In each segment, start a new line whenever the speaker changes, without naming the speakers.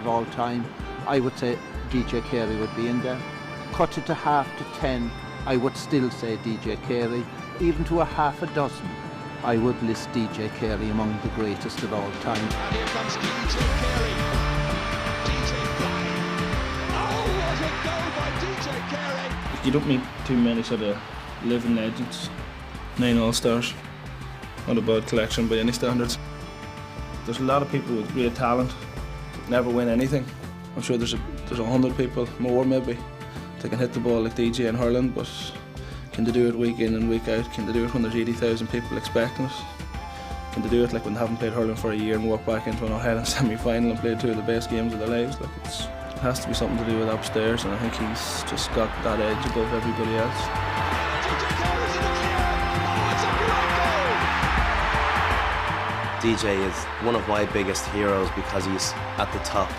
of all time, I would say DJ Carey would be in there. Cut it to half to 10, I would still say DJ Carey. Even to a half a dozen, I would list DJ Carey among the greatest of all time.
And here comes DJ Carey. DJ flying. Oh, what a goal by DJ Carey!
You don't meet too many sort of living legends. 9 All-Stars. Not a bad collection by any standards. There's a lot of people with great talent that never win anything. I'm sure there's 100 people, more maybe, that can hit the ball like DJ in hurling, but can they do it week in and week out? Can they do it when there's 80,000 people expecting it? Can they do it like when they haven't played hurling for a year and walk back into an All-Ireland semi-final and play 2 of the best games of their lives? Like it has to be something to do with upstairs, and I think he's just got that edge above everybody else.
DJ is one of my biggest heroes because he's at the top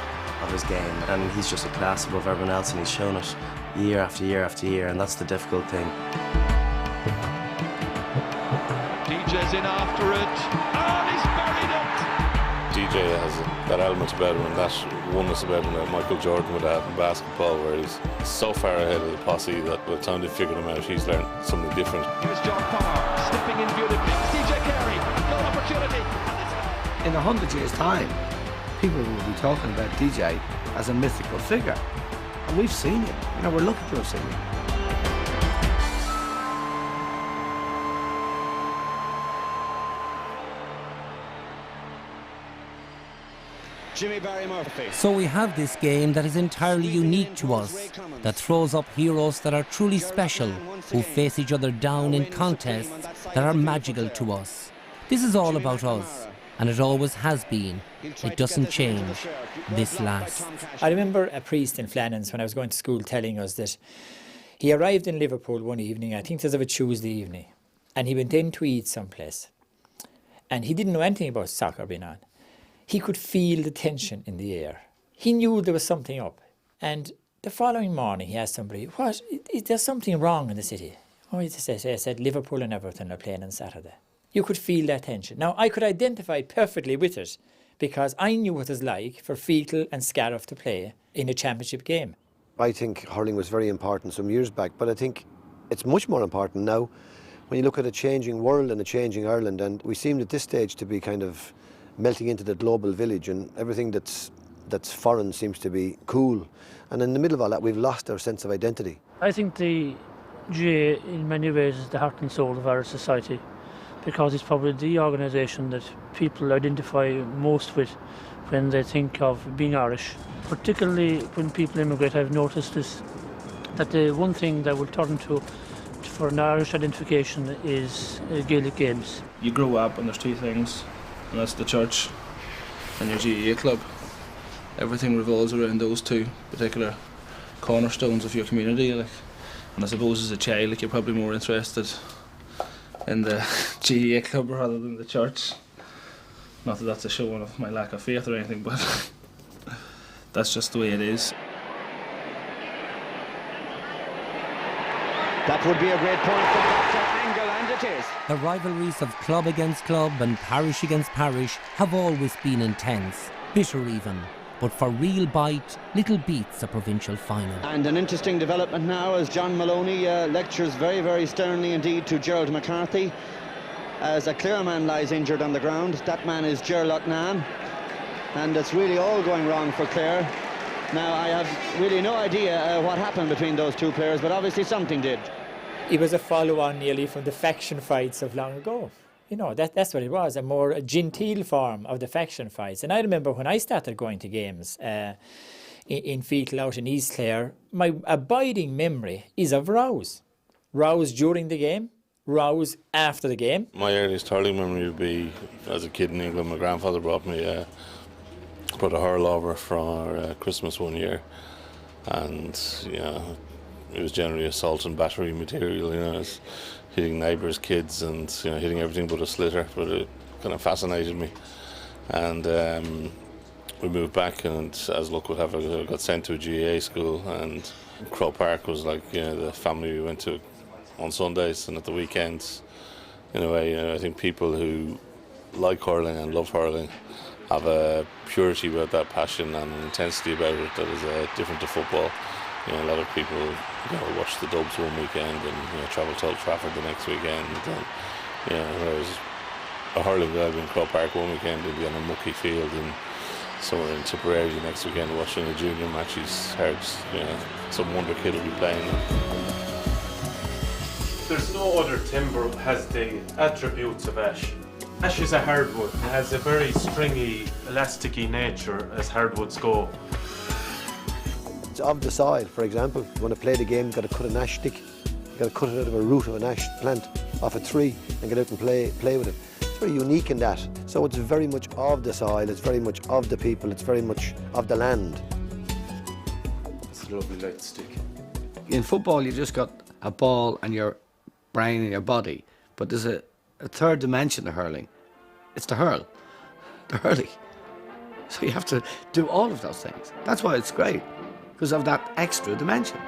of his game and he's just a class above everyone else, and he's shown it year after year after year, and that's the difficult thing.
DJ's in after it, and he's buried it!
DJ has that element about him and that oneness about him that Michael Jordan would have in basketball, where he's so far ahead of the posse that by the time they figured him out, he's learned something different.
Here's John Parr, slipping in beautifully. DJ Carey, no opportunity.
In 100 years' time, people will be talking about DJ as a mythical figure. And we've seen it. You know, we're lucky to have seen it.
Jimmy Barry Murphy.
So we have this game that is entirely unique to us, that throws up heroes that are truly special, who face each other down in contests that are magical to us. This is all about us, and it always has been. It doesn't change. This lasts.
I remember a priest in Flannans when I was going to school telling us that he arrived in Liverpool one evening, I think it was of a Tuesday evening, and he went in to eat someplace. And he didn't know anything about soccer being on. He could feel the tension in the air. He knew there was something up. And the following morning he asked somebody, "What? Is there something wrong in the city?" Oh, he said, "Liverpool and Everton are playing on Saturday." You could feel that tension. Now, I could identify perfectly with it because I knew what it was like for Fecal and Scariff to play in a championship game.
I think hurling was very important some years back, but I think it's much more important now when you look at a changing world and a changing Ireland, and we seem at this stage to be kind of melting into the global village, and everything that's foreign seems to be cool. And in the middle of all that, we've lost our sense of identity.
I think the GA in many ways is the heart and soul of our society, because it's probably the organisation that people identify most with when they think of being Irish. Particularly when people immigrate, I've noticed this, that the one thing that will turn to for an Irish identification is Gaelic games.
You grow up and there's 2 things, and that's the church and your GAA club. Everything revolves around those 2 particular cornerstones of your community. Like. And I suppose as a child, like, you're probably more interested in the GAA club rather than the church. Not that that's a showing of my lack of faith or anything, but that's just the way it is.
That would be a great point from Dr. Angle, and it is.
The rivalries of club against club and parish against parish have always been intense, bitter even. But for real bite, little beats a provincial final.
And an interesting development now as John Maloney lectures very, very sternly indeed to Gerald McCarthy as a Clare man lies injured on the ground. That man is Gerald Nan, and it's really all going wrong for Clare. Now, I have really no idea what happened between those 2 players, but obviously something did.
It was a follow-on nearly from the faction fights of long ago. You know, that's what it was, a more genteel form of the faction fights. And I remember when I started going to games in Fecal out in East Clare, my abiding memory is of rows. Rows during the game, rows after the game.
My earliest hurling memory would be, as a kid in England, my grandfather brought a hurl over for Christmas one year. And, you know, it was generally assault and battery material, you know. Hitting neighbours' kids and, you know, hitting everything but a slitter, but it kind of fascinated me. And we moved back, and as luck would have it, I got sent to a GAA school, and Crow Park was like, you know, the family we went to on Sundays and at the weekends. In a way, you know, I think people who like hurling and love hurling have a purity about that passion and an intensity about it that is different to football. You know, a lot of people watch the Dubs one weekend and travel to Old Trafford the next weekend, and whereas a hurling guy in Croke Park one weekend will be on a mucky field and somewhere in Tipperary the next weekend watching a junior match. He's heard some wonder kid will be playing.
There's no other timber has the attributes of ash. Ash is a hardwood. It has a very stringy, elasticy nature as hardwoods go.
It's of the soil, for example. You want to play the game, you've got to cut an ash stick. You've got to cut it out of a root of an ash plant off a tree and get out and play with it. It's very unique in that. So it's very much of the soil, it's very much of the people, it's very much of the land.
It's a lovely light stick.
In football, you just got a ball and your brain and your body, but there's a third dimension to hurling. It's the hurling. So you have to do all of those things. That's why it's great, because of that extra dimension.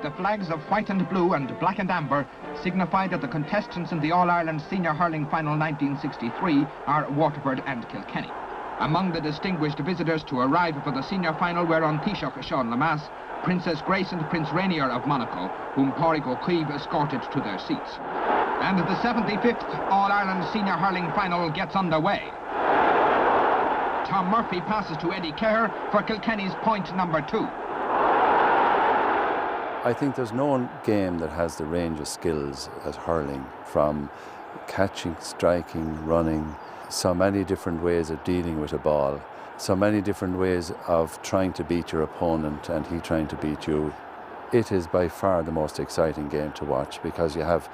The flags of white and blue and black and amber signify that the contestants in the All-Ireland Senior Hurling Final 1963 are Waterford and Kilkenny. Among the distinguished visitors to arrive for the senior final were on Taoiseach Sean Lamass, Princess Grace and Prince Rainier of Monaco, whom Pádraig Ó Cuív escorted to their seats. And the 75th All-Ireland Senior Hurling Final gets underway. Tom Murphy passes to Eddie Kerr for Kilkenny's point number 2.
I think there's no game that has the range of skills as hurling, from catching, striking, running, so many different ways of dealing with a ball, so many different ways of trying to beat your opponent and he trying to beat you. It is by far the most exciting game to watch because you have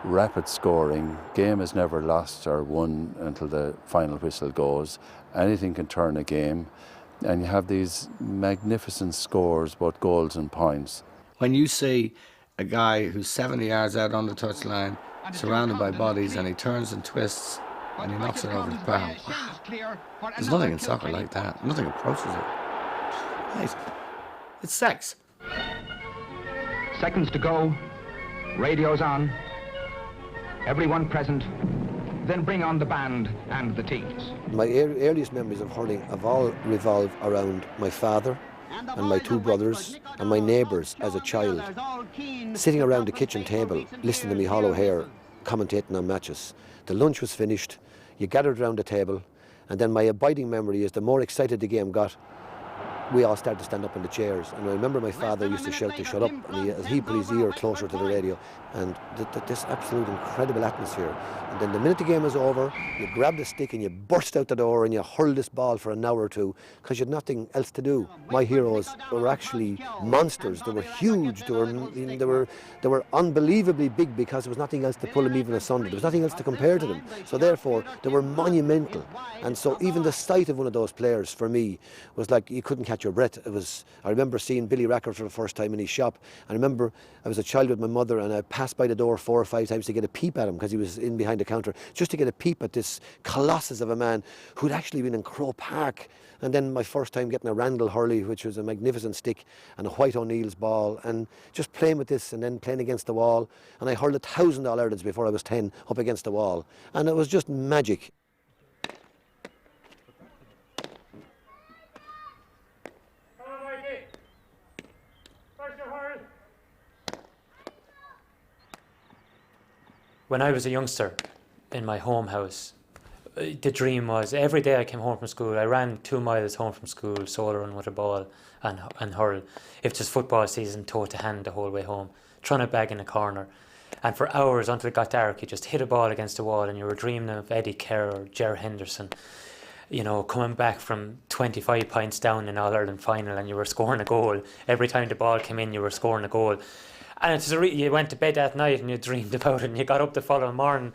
rapid scoring. Game is never lost or won until the final whistle goes. Anything can turn a game, and you have these magnificent scores, both goals and points.
When you see a guy who's 70 yards out on the touchline, surrounded by bodies, and he turns and twists and he knocks it over the bar, wow. There's nothing in soccer like that. Nothing approaches it. Right. It's sex.
Seconds to go. Radio's on. Everyone present. Then bring on the band and the teams.
My earliest memories of hurling have all revolved around my father and my two brothers and my neighbours as a child, sitting around the kitchen table, listening to me hollow hair, commentating on matches. The lunch was finished, you gathered around the table, and then my abiding memory is the more excited the game got, we all started to stand up in the chairs. And I remember my father used to shout to shut up, and he put his ear closer to the radio. And this absolute incredible atmosphere. And then the minute the game was over, you grabbed a stick and you burst out the door and you hurled this ball for an hour or two because you had nothing else to do. My heroes were actually monsters. They were huge. They were unbelievably big because there was nothing else to pull them even asunder. There was nothing else to compare to them. So therefore, they were monumental. And so even the sight of one of those players for me was like you couldn't catch your breath. I remember seeing Billy Rackard for the first time in his shop. I remember I was a child with my mother and I passed by the door 4 or 5 times to get a peep at him because he was in behind the counter, just to get a peep at this colossus of a man who'd actually been in Croke Park. And then my first time getting a Randall Hurley, which was a magnificent stick, and a White O'Neill's ball, and just playing with this and then playing against the wall. And I hurled 1,000 All-Irelands before I was 10 up against the wall. And it was just magic.
When I was a youngster in my home house, the dream was every day I came home from school, I ran 2 miles home from school, solo run with a ball and hurl. If it's just football season, toe to hand the whole way home, trying to bag in a corner. And for hours until it got dark, you just hit a ball against the wall and you were dreaming of Eddie Kerr or Ger Henderson, you know, coming back from 25 points down in All-Ireland final and you were scoring a goal. Every time the ball came in, you were scoring a goal. And you went to bed that night and you dreamed about it and you got up the following morning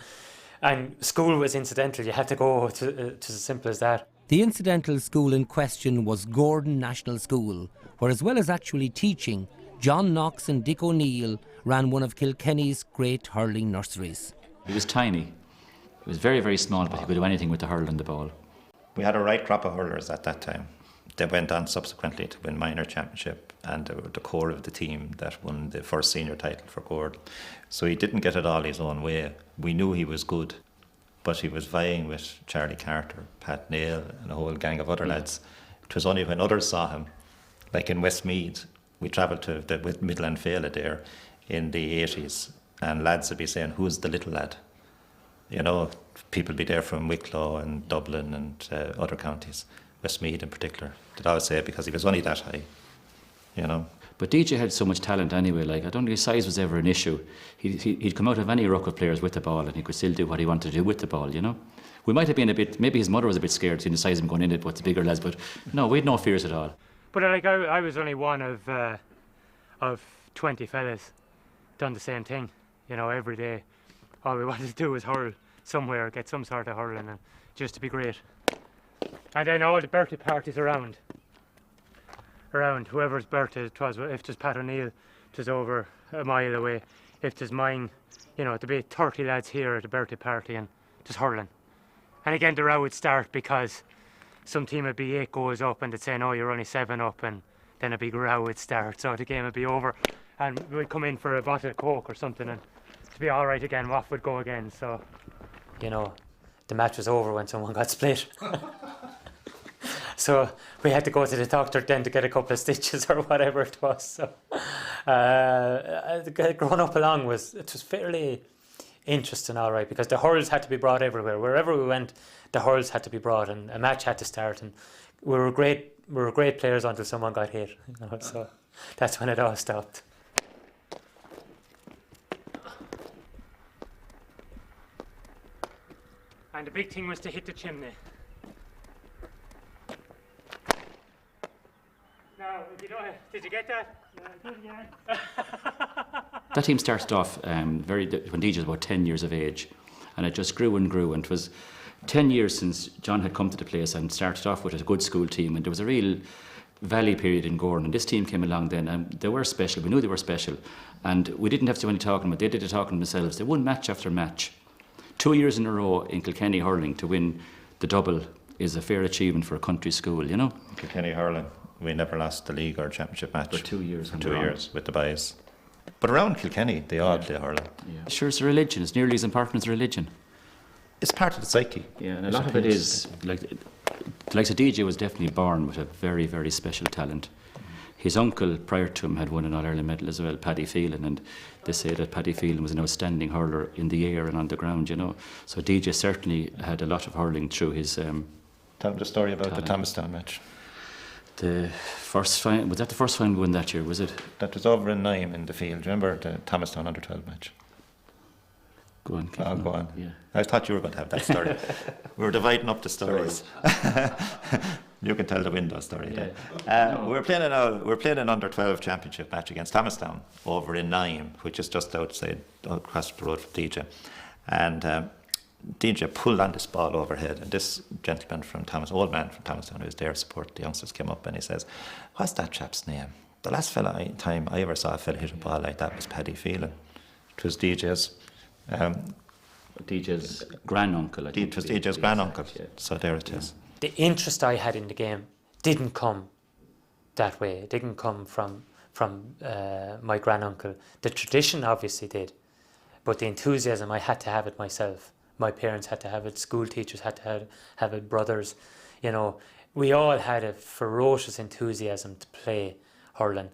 and school was incidental. You had to go to as simple as that.
The incidental school in question was Gordon National School, where as well as actually teaching, John Knox and Dick O'Neill ran one of Kilkenny's great hurling nurseries.
He was tiny. He was very, very small, but he could do anything with the hurl and the ball.
We had a right crop of hurlers at that time. They went on subsequently to win minor championship and they were the core of the team that won the first senior title for Gordon. So he didn't get it all his own way. We knew he was good but he was vying with Charlie Carter, Pat Neal, and a whole gang of other lads. It was only when others saw him, like in Westmeath, we travelled to the Midland Féile there in the 80s, and lads would be saying, "Who's the little lad?" You know, people be there from Wicklow and Dublin and other counties, Westmeath in particular. They'd always say it because he was only that high, you know.
But DJ had so much talent anyway, like, I don't think his size was ever an issue. He'd come out of any ruck of players with the ball and he could still do what he wanted to do with the ball, you know. We might have been a bit, maybe his mother was a bit scared seeing the size of him going in it, but the bigger lads, but no, we had no fears at all.
But like I was only one of 20 fellas done the same thing, you know, every day. All we wanted to do was hurl somewhere, get some sort of hurling, and just to be great. And then all the birthday parties around whoever's birthday it was. If there's Pat O'Neill, it was over a mile away. If there's mine, you know, there'd be 30 lads here at the birthday party and just hurling. And again, the row would start because some team would be 8 goals up and they'd say, "No, you're only 7 up," and then a big row would start. So the game would be over, and we'd come in for a bottle of Coke or something, and to be all right again, Waff would go again. So, you know, the match was over when someone got split. So we had to go to the doctor then to get a couple of stitches or whatever it was. So growing up along it was fairly interesting, all right, because the hurls had to be brought everywhere. Wherever we went, the hurls had to be brought, and a match had to start. And we were great players until someone got hit. You know, so that's when it all stopped. And the big thing was to hit the chimney. Now, did you get that? Do it again.
That team started off when DJ was about 10 years of age, and it just grew and grew, and it was 10 years since John had come to the place and started off with a good school team, and there was a real valley period in Gordon, and this team came along then, and they were special. We knew they were special, and we didn't have to do any talking, but they did the talking themselves. They won match after match. 2 years in a row in Kilkenny hurling to win the double is a fair achievement for a country school, you know.
Kilkenny hurling, we never lost the league or championship match.
For 2 years.
For 2 years with the boys. But around Kilkenny, they all play hurling.
Yeah. Sure, it's a religion. It's nearly as important as religion.
It's part of the psyche.
Yeah, and a lot of it is, like the DJ was definitely born with a very, very special talent. His uncle, prior to him, had won an All-Ireland medal as well, Paddy Phelan, and they say that Paddy Phelan was an outstanding hurler in the air and on the ground, you know. So DJ certainly had a lot of hurling through his
Tell me the story about
talent.
the Thomastown match.
The first final, was that the first final we won that year, was it?
That was over in Nime in the field. Do you remember the Thomastown under-12 match?
Go on.
I'll go on.
Yeah.
I thought you were going to have that story. We were dividing up the stories. You can tell the window story. Yeah. We're playing an under-12 championship match against Thomastown over in Nime, which is just outside, across the road from DJ. And DJ pulled on this ball overhead, and this gentleman from old man from Thomastown who was there to support the youngsters, came up and he says, "What's that chap's name?" The last time I ever saw a fella hit a ball like that was Paddy Phelan. It was DJ's
granduncle.
It was DJ's granduncle. Yeah. So there it is.
The interest I had in the game didn't come that way. It didn't come from my granduncle. The tradition obviously did, but the enthusiasm, I had to have it myself. My parents had to have it. School teachers had to have it. Brothers, you know, we all had a ferocious enthusiasm to play hurling.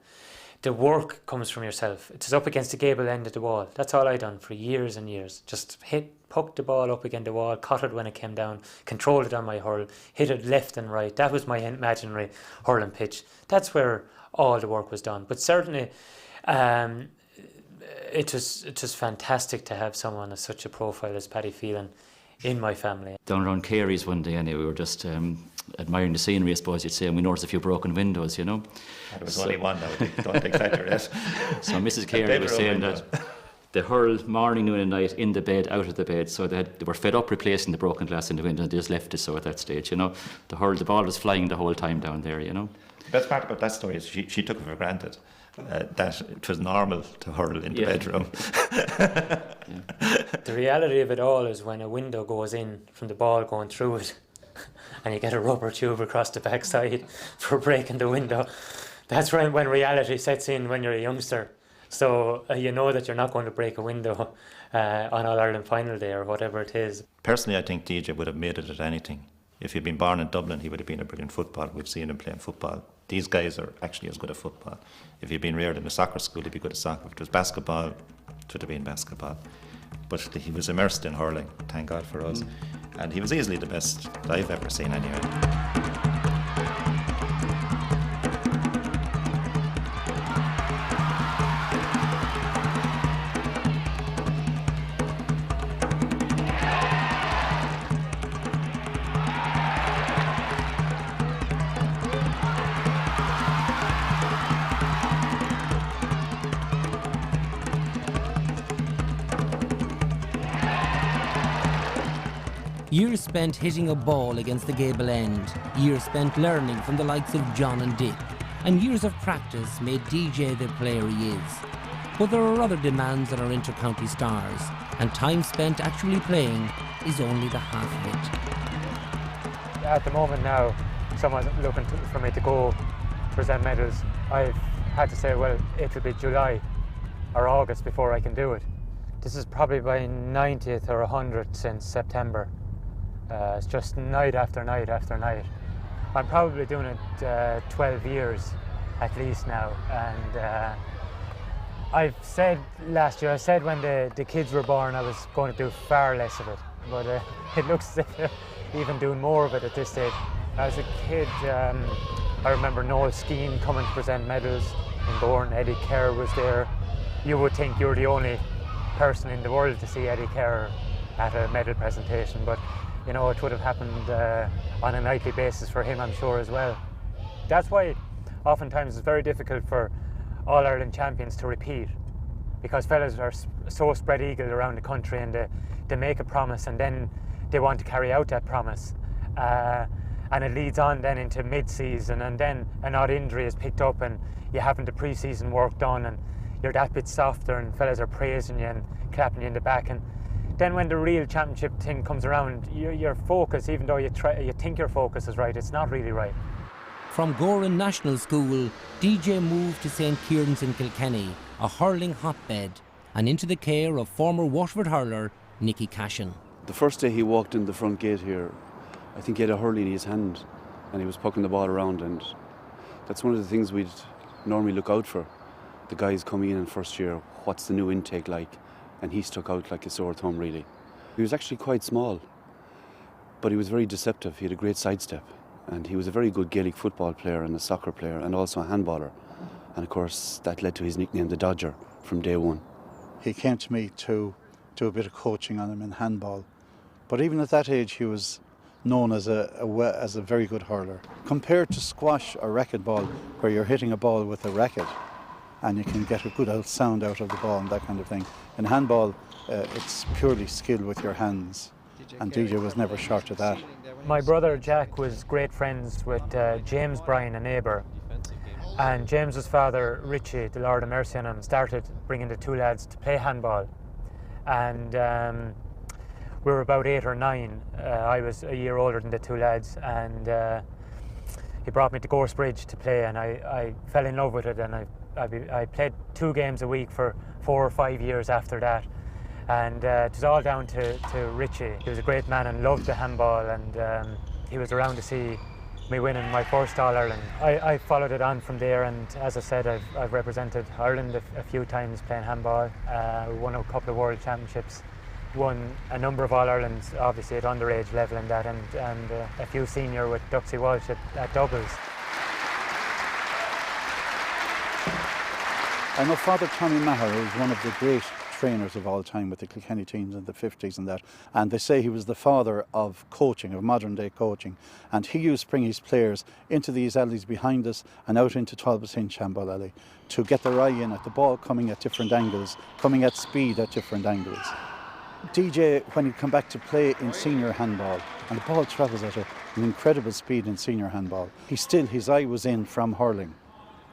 The work comes from yourself. It was up against the gable end of the wall. That's all I done for years and years. Just poke the ball up against the wall, caught it when it came down, controlled it on my hurl, hit it left and right. That was my imaginary hurling pitch. That's where all the work was done. But certainly, it was fantastic to have someone of such a profile as Paddy Phelan in my family.
Down around Carey's one day, anyway, we were just admiring the scenery, I suppose you'd say, and we noticed a few broken windows, you know.
There was only one now, don't exaggerate.
So Mrs. Carey was saying that they hurled morning, noon and night, in the bed, out of the bed, so they were fed up replacing the broken glass in the window, and they just left it so at that stage, you know. The ball was flying the whole time down there, you know.
The best part about that story is she took it for granted. That it was normal to hurl in the bedroom.
The reality of it all is when a window goes in from the ball going through it and you get a rubber tube across the backside for breaking the window, that's when reality sets in when you're a youngster. So you know that you're not going to break a window on All-Ireland final day or whatever it is.
Personally, I think DJ would have made it at anything. If he'd been born in Dublin, he would have been a brilliant footballer. We've seen him playing football. These guys are actually as good at football. If he'd been reared in a soccer school, he'd be good at soccer. If it was basketball, it would have been basketball. But he was immersed in hurling, thank God for us. And he was easily the best I've ever seen anyway.
Years spent hitting a ball against the gable end, years spent learning from the likes of John and Dick, and years of practice made DJ the player he is. But there are other demands on our inter-county stars, and time spent actually playing is only the half of it.
At the moment now, someone's looking for me to go present medals. I've had to say, well, it'll be July or August before I can do it. This is probably my 90th or 100th since September. It's just night after night after night. I'm probably doing it 12 years at least now, and I've said last year, I said when the kids were born I was going to do far less of it, but it looks as if they're even doing more of it at this stage. As a kid, I remember Noel Skeen coming to present medals in Bourne. Eddie Kerr was there. You would think you're the only person in the world to see Eddie Kerr at a medal presentation, but you know, it would have happened on a nightly basis for him, I'm sure, as well. That's why oftentimes it's very difficult for All-Ireland champions to repeat, because fellas are so spread-eagled around the country, and they make a promise and then they want to carry out that promise. And it leads on then into mid-season, and then an odd injury is picked up and you haven't the pre-season work done and you're that bit softer and fellas are praising you and clapping you in the back. And then when the real championship thing comes around, your focus, even though you think your focus is right, it's not really right.
From Goran National School, DJ moved to St Kieran's in Kilkenny, a hurling hotbed, and into the care of former Waterford hurler Nicky Cashin.
The first day he walked in the front gate here, I think he had a hurley in his hand and he was pucking the ball around, and that's one of the things we'd normally look out for. The guys coming in first year, what's the new intake like? And he stuck out like a sore thumb, really. He was actually quite small, but he was very deceptive. He had a great sidestep, and he was a very good Gaelic football player and a soccer player and also a handballer. And of course, that led to his nickname, the Dodger, from day one.
He came to me to do a bit of coaching on him in handball, but even at that age, he was known as a very good hurler. Compared to squash or racquetball, where you're hitting a ball with a racket, and you can get a good sound out of the ball and that kind of thing. In handball, it's purely skill with your hands, and DJ was never short of that.
My brother Jack was great friends with James Bryan, a neighbour, and James's father Richie, the Lord of mercy on him, started bringing the two lads to play handball, and we were about 8 or 9. I was a year older than the two lads, and he brought me to Gorsebridge to play, and I fell in love with it, and I played 2 games a week for 4 or 5 years after that. And it was all down to Richie. He was a great man and loved the handball, and he was around to see me winning my first All-Ireland. I followed it on from there, and as I said, I've represented Ireland a few times playing handball. Won a couple of World Championships, won a number of All-Irelands, obviously at underage level and that, and a few senior with Duxie Walsh at doubles.
I know Father Tommy Maher, who was one of the great trainers of all time with the Kilkenny teams in the 50s and that, and they say he was the father of coaching, of modern day coaching, and he used to bring his players into these alleys behind us and out into Talbot's Hinch handball alley to get their eye in at the ball coming at different angles, coming at speed at different angles. DJ, when he'd come back to play in senior handball, and the ball travels at an incredible speed in senior handball, his eye was in from hurling.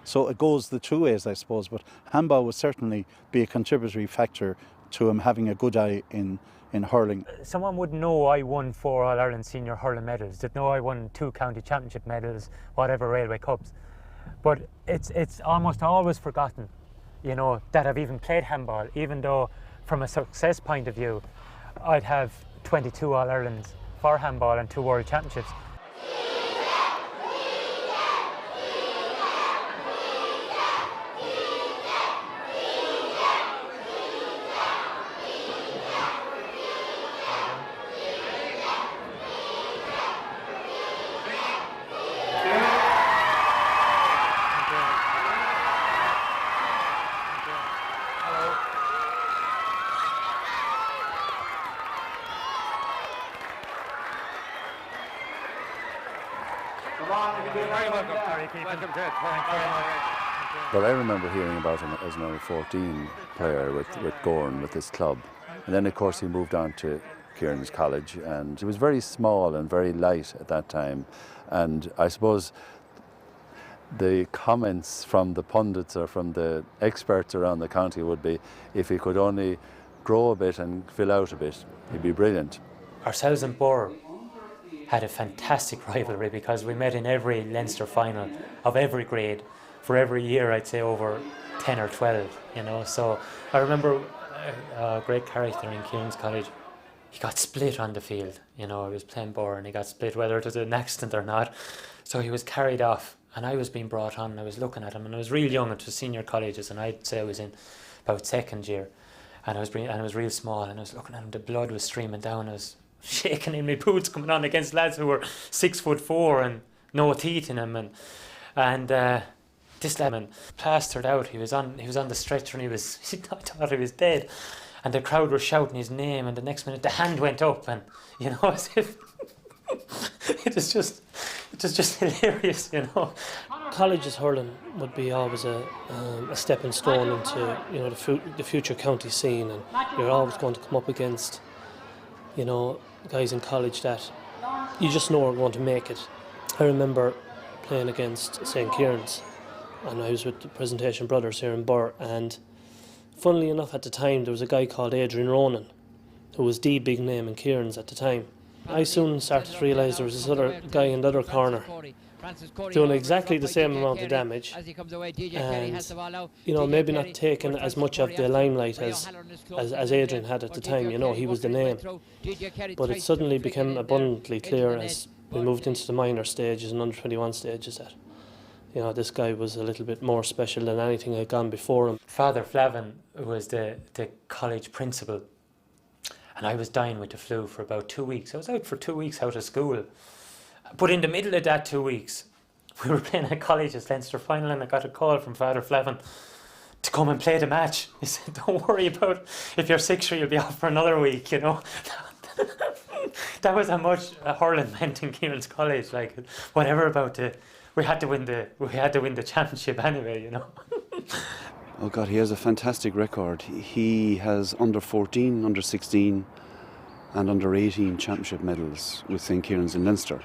So it goes the two ways, I suppose, but handball would certainly be a contributory factor to him having a good eye in hurling.
Someone would know I won 4 All-Ireland senior hurling medals, they'd know I won 2 county championship medals, whatever railway cups. But it's almost always forgotten you know, that have even played handball, even though from a success point of view, I'd have 22 All-Irelands for handball and 2 World Championships.
But I remember hearing about him as an under-14 player with Gorn, with this club. And then, of course, he moved on to Kieran's College, and he was very small and very light at that time. And I suppose the comments from the pundits or from the experts around the county would be, if he could only grow a bit and fill out a bit, he'd be brilliant.
Ourselves and Borough had a fantastic rivalry because we met in every Leinster final of every grade for every year, I'd say over 10 or 12, you know. So I remember a great character in Kieran's College. He got split on the field, you know. He was playing Borough and he got split, whether it was an accident or not. So he was carried off and I was being brought on and I was looking at him, and I was real young, it was senior colleges, and I'd say I was in about second year, and I was real small, and I was looking at him, the blood was streaming down, I was shaking in my boots coming on against lads who were 6'4" and no teeth in him, and this lad plastered out. He was on the stretcher and I thought he was dead, and the crowd were shouting his name, and the next minute the hand went up, and you know, as if it was just hilarious, you know.
College's hurling would be always a stepping stone into, you know, the future county scene, and you're always going to come up against, you know, guys in college that you just know are going to make it. I remember playing against St. Kieran's, and I was with the Presentation Brothers here in Burr, and funnily enough at the time there was a guy called Adrian Ronan, who was the big name in Kieran's at the time. I soon started to realise there was this other guy in the other corner doing exactly the same amount of damage, and, you know, maybe not taking as much of the limelight as Adrian had at the time. You know, he was the name, but it suddenly became abundantly clear as we moved into the minor stages and under 21 stages that, you know, this guy was a little bit more special than anything that had gone before him.
Father Flavin was the college principal, and I was dying with the flu for about 2 weeks. I was out for 2 weeks out of school. But in the middle of that 2 weeks, we were playing a college's Leinster final, and I got a call from Father Flavin to come and play the match. He said, don't worry about if you're sick, sure, you'll be off for another week, you know. That was how much hurling meant in Kieran's College. Like, whatever about we had to win the championship anyway, you know.
Oh God, he has a fantastic record. He has under 14, under 16 and under 18 championship medals with St. Kieran's in Leinster.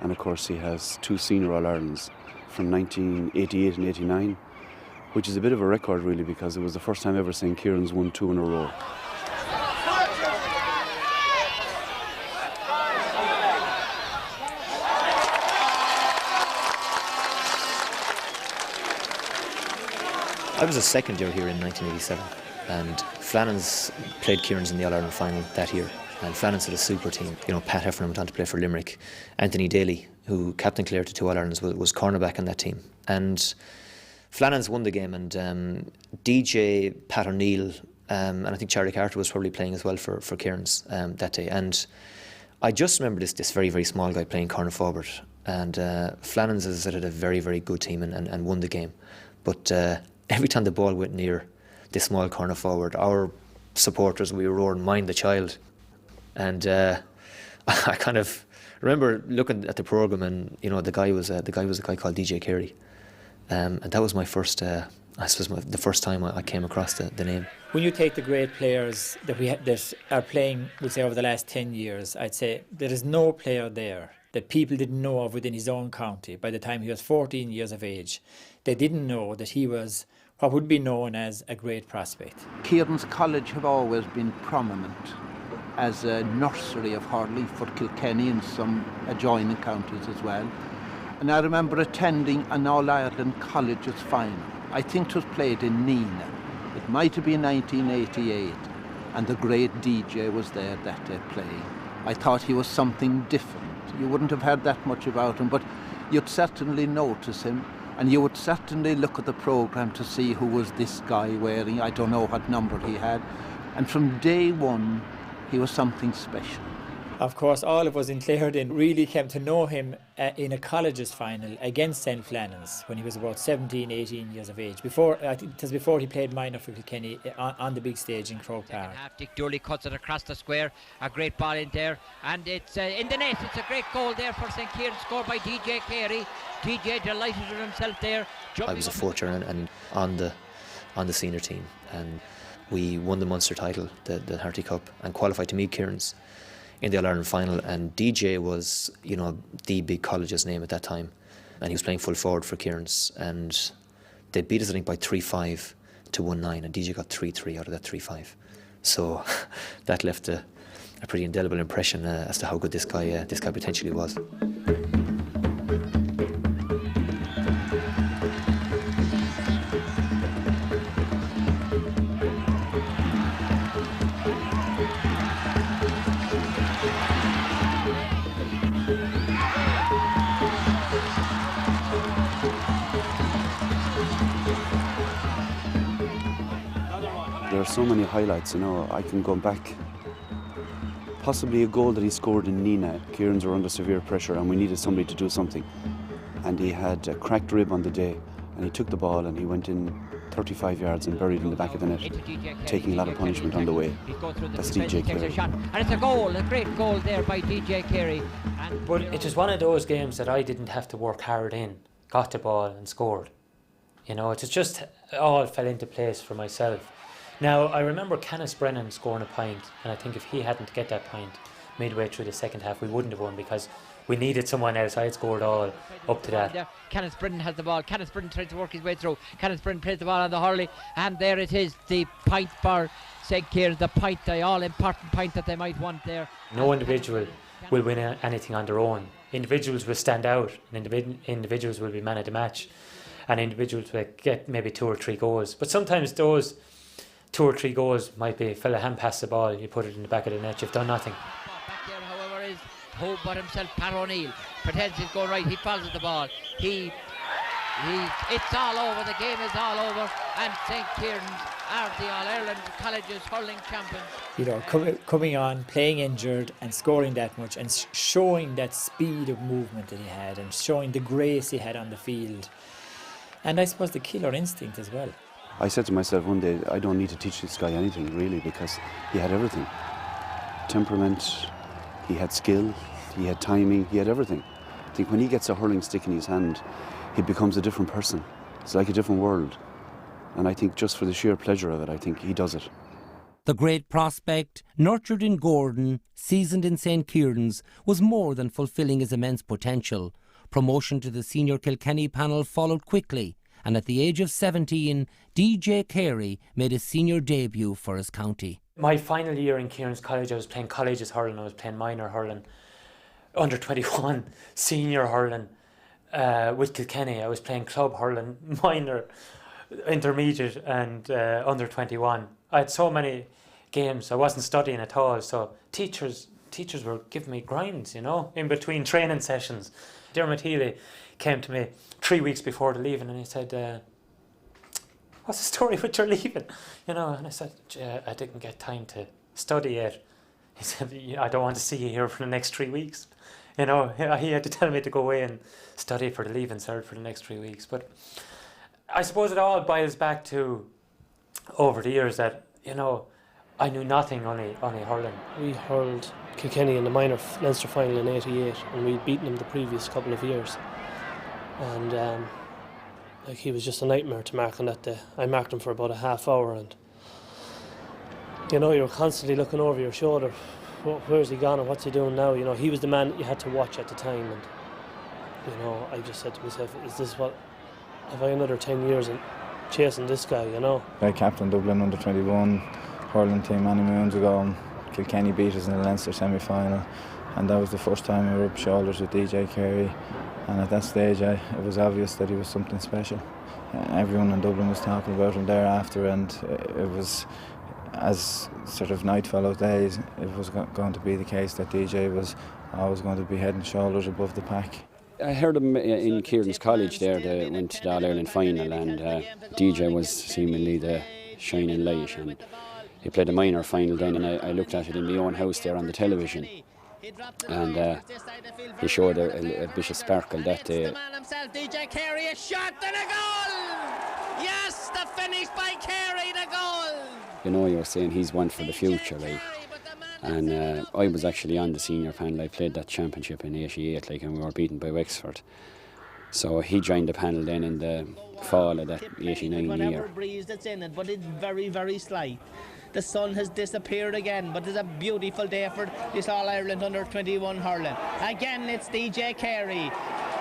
And of course he has 2 senior All-Irelands from 1988 and 89, which is a bit of a record really, because it was the first time ever St. Kieran's won 2 in a row.
I was a second year here in 1987, and Flannan's played Kieran's in the All-Ireland final that year, and Flannan's had a super team. You know, Pat Heffernan went on to play for Limerick. Anthony Daly, who captain Clare to 2 All-Irelands, was cornerback in that team. And Flannan's won the game, and DJ, Pat O'Neill, and I think Charlie Carter was probably playing as well for Kieran's that day. And I just remember this very, very small guy playing corner forward, and Flannan's, as I said, had a very, very good team and won the game. But every time the ball went near this small corner forward, our supporters, we were roaring, "Mind the child." And I kind of remember looking at the programme, and you know, the guy was a guy called DJ Carey, and that was my first, I suppose, the first time I came across the name.
When you take the great players that are playing, we'll say, over the last 10 years, I'd say there is no player there that people didn't know of within his own county by the time he was 14 years of age. They didn't know that he was what would be known as a great prospect.
Kieran's College have always been prominent as a nursery of hurling for Kilkenny and some adjoining counties as well. And I remember attending an All-Ireland colleges final. I think it was played in Nina. It might have been 1988, and the great DJ was there that day playing. I thought he was something different. You wouldn't have heard that much about him, but you'd certainly notice him, and you would certainly look at the programme to see who was this guy wearing, I don't know what number he had. And from day one, he was something special.
Of course, all of us in Clarendon really came to know him in a colleges final against St. Flannan's when he was about 17, 18 years of age. I think it was before he played minor for Kilkenny on the big stage in Croke Park.
Dick Dooley cuts it across the square, a great ball in there, and it's in the net. It's a great goal there for St. Kieran, scored by DJ Carey. DJ delighted with himself there.
I was a fourth year and on the senior team, and we won the Munster title, the Harty Cup, and qualified to meet Kieran's in the All-Ireland final. And DJ was, you know, the big college's name at that time, and he was playing full forward for Kieran's, and they beat us, I think, by 3-5 to 1-9, and DJ got 3-3 out of that 3-5. So that left a pretty indelible impression as to how good this guy potentially was.
There are so many highlights, you know. I can go back. Possibly a goal that he scored in Nina. Kieran's were under severe pressure and we needed somebody to do something. And he had a cracked rib on the day, and he took the ball and he went in 35 yards and buried in the back of the net, taking a lot of punishment on the way. That's DJ Carey.
And it's a goal, a great goal there by DJ Carey.
But it was one of those games that I didn't have to work hard in. Got the ball and scored. You know, it just all fell into place for myself. Now, I remember Canis Brennan scoring a pint, and I think if he hadn't get that pint midway through the second half, we wouldn't have won, because we needed someone else. I had scored all up to that.
Canis Brennan has the ball. Canis Brennan tries to work his way through. Canis Brennan plays the ball on the hurley, and there it is, the pint for St. Kieran, the pint, the all-important pint that they might want there.
No individual will win anything on their own. Individuals will stand out, and individuals will be man of the match, and individuals will get maybe 2 or 3 goals. But sometimes those 2 or 3 goals might be a fella hand pass the ball, you put it in the back of the net, you've done nothing.
Back there, however, is Hope but himself, Pat O'Neill. Pretends he's going right, he follows the ball. It's all over, the game is all over, and St. Kieran's are the All-Ireland Colleges hurling champions.
You know, coming on, playing injured and scoring that much, and showing that speed of movement that he had, and showing the grace he had on the field. And I suppose the killer instinct as well.
I said to myself one day, I don't need to teach this guy anything really, because he had everything. Temperament, he had skill, he had timing, he had everything. I think when he gets a hurling stick in his hand, he becomes a different person. It's like a different world. And I think just for the sheer pleasure of it, I think he does it.
The great prospect, nurtured in Gordon, seasoned in St. Kieran's, was more than fulfilling his immense potential. Promotion to the senior Kilkenny panel followed quickly, and at the age of 17, DJ Carey made his senior debut for his county.
My final year in Kieran's College, I was playing colleges hurling, I was playing minor hurling, under 21, senior hurling with Kilkenny. I was playing club hurling, minor, intermediate and under 21. I had so many games, I wasn't studying at all, so teachers were giving me grinds, you know, in between training sessions. Dermot Healy came to me 3 weeks before the leaving and he said, what's the story with your leaving? You know, and I said, I didn't get time to study yet. He said, I don't want to see you here for the next 3 weeks. You know, he had to tell me to go away and study for the leaving cert for the next 3 weeks. But I suppose it all boils back to, over the years, that, you know, I knew nothing, only hurling.
We hurled Kilkenny in the minor Leinster final in '88, and we'd beaten them the previous couple of years. And like, he was just a nightmare to mark on that day. I marked him for about a half hour, and you know, you were constantly looking over your shoulder. Where's he gone and what's he doing now? You know, he was the man you had to watch at the time, and you know, I just said to myself, is this what, have I another 10 years in chasing this guy, you know?
I captained Dublin under 21 hurling team many moons ago, and Kilkenny beat us in the Leinster semi-final, and that was the first time I rubbed shoulders with DJ Carey. And at that stage, it was obvious that he was something special. Everyone in Dublin was talking about him thereafter, and it was, as sort of night fell out days, it was going to be the case that DJ was always going to be head and shoulders above the pack.
I heard him in Kieran's College there. They went to the All-Ireland final, and DJ was seemingly the shining light. And he played a minor final then, and I looked at it in my own house there on the television. And he showed a bit of sparkle that day.
The man himself, DJ Carey, a shot and a goal! Yes, the finish by Carey, the goal!
You know, you were saying he's one for the future, like. And I was actually on the senior panel. I played that championship in '88, like, and we were beaten by Wexford. So he joined the panel then in the fall of that '89 year.
Whatever breeze that's in it, but it's very, very slight. The sun has disappeared again, but it's a beautiful day for this All-Ireland under-21 hurling. Again, it's DJ Carey,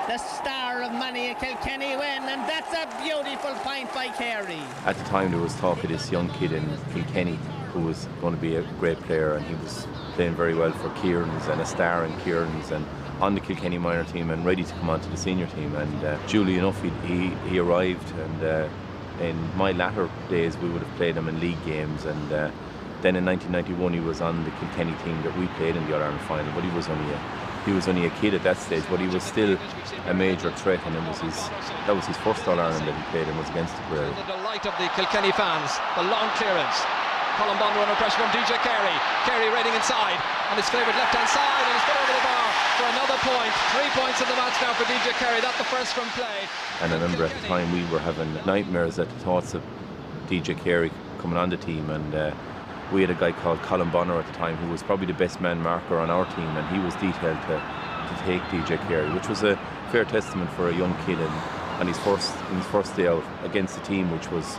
the star of many a Kilkenny win, and that's a beautiful point by Carey.
At the time, there was talk of this young kid in Kilkenny who was going to be a great player, and he was playing very well for Kieran's and a star in Kieran's and on the Kilkenny minor team and ready to come on to the senior team. And duly enough, he arrived, and in my latter days we would have played him in league games, and then in 1991 he was on the Kilkenny team that we played in the All-Ireland final, but he was only a kid at that stage, but he was still a major threat, and that was his first All-Ireland that he played and was against the Prairie.
The delight of the Kilkenny fans, the long clearance. Colin Bond under pressure from DJ Carey. Carey raiding inside on his favourite left-hand side, and he's put over the bar for another point. 3 points in the match now for DJ Carey. That's the first from play.
And I remember at the time we were having nightmares at the thoughts of DJ Carey coming on the team, and we had a guy called Colin Bonner at the time who was probably the best man marker on our team, and he was detailed to take DJ Carey, which was a fair testament for a young kid and his first day out against a team which was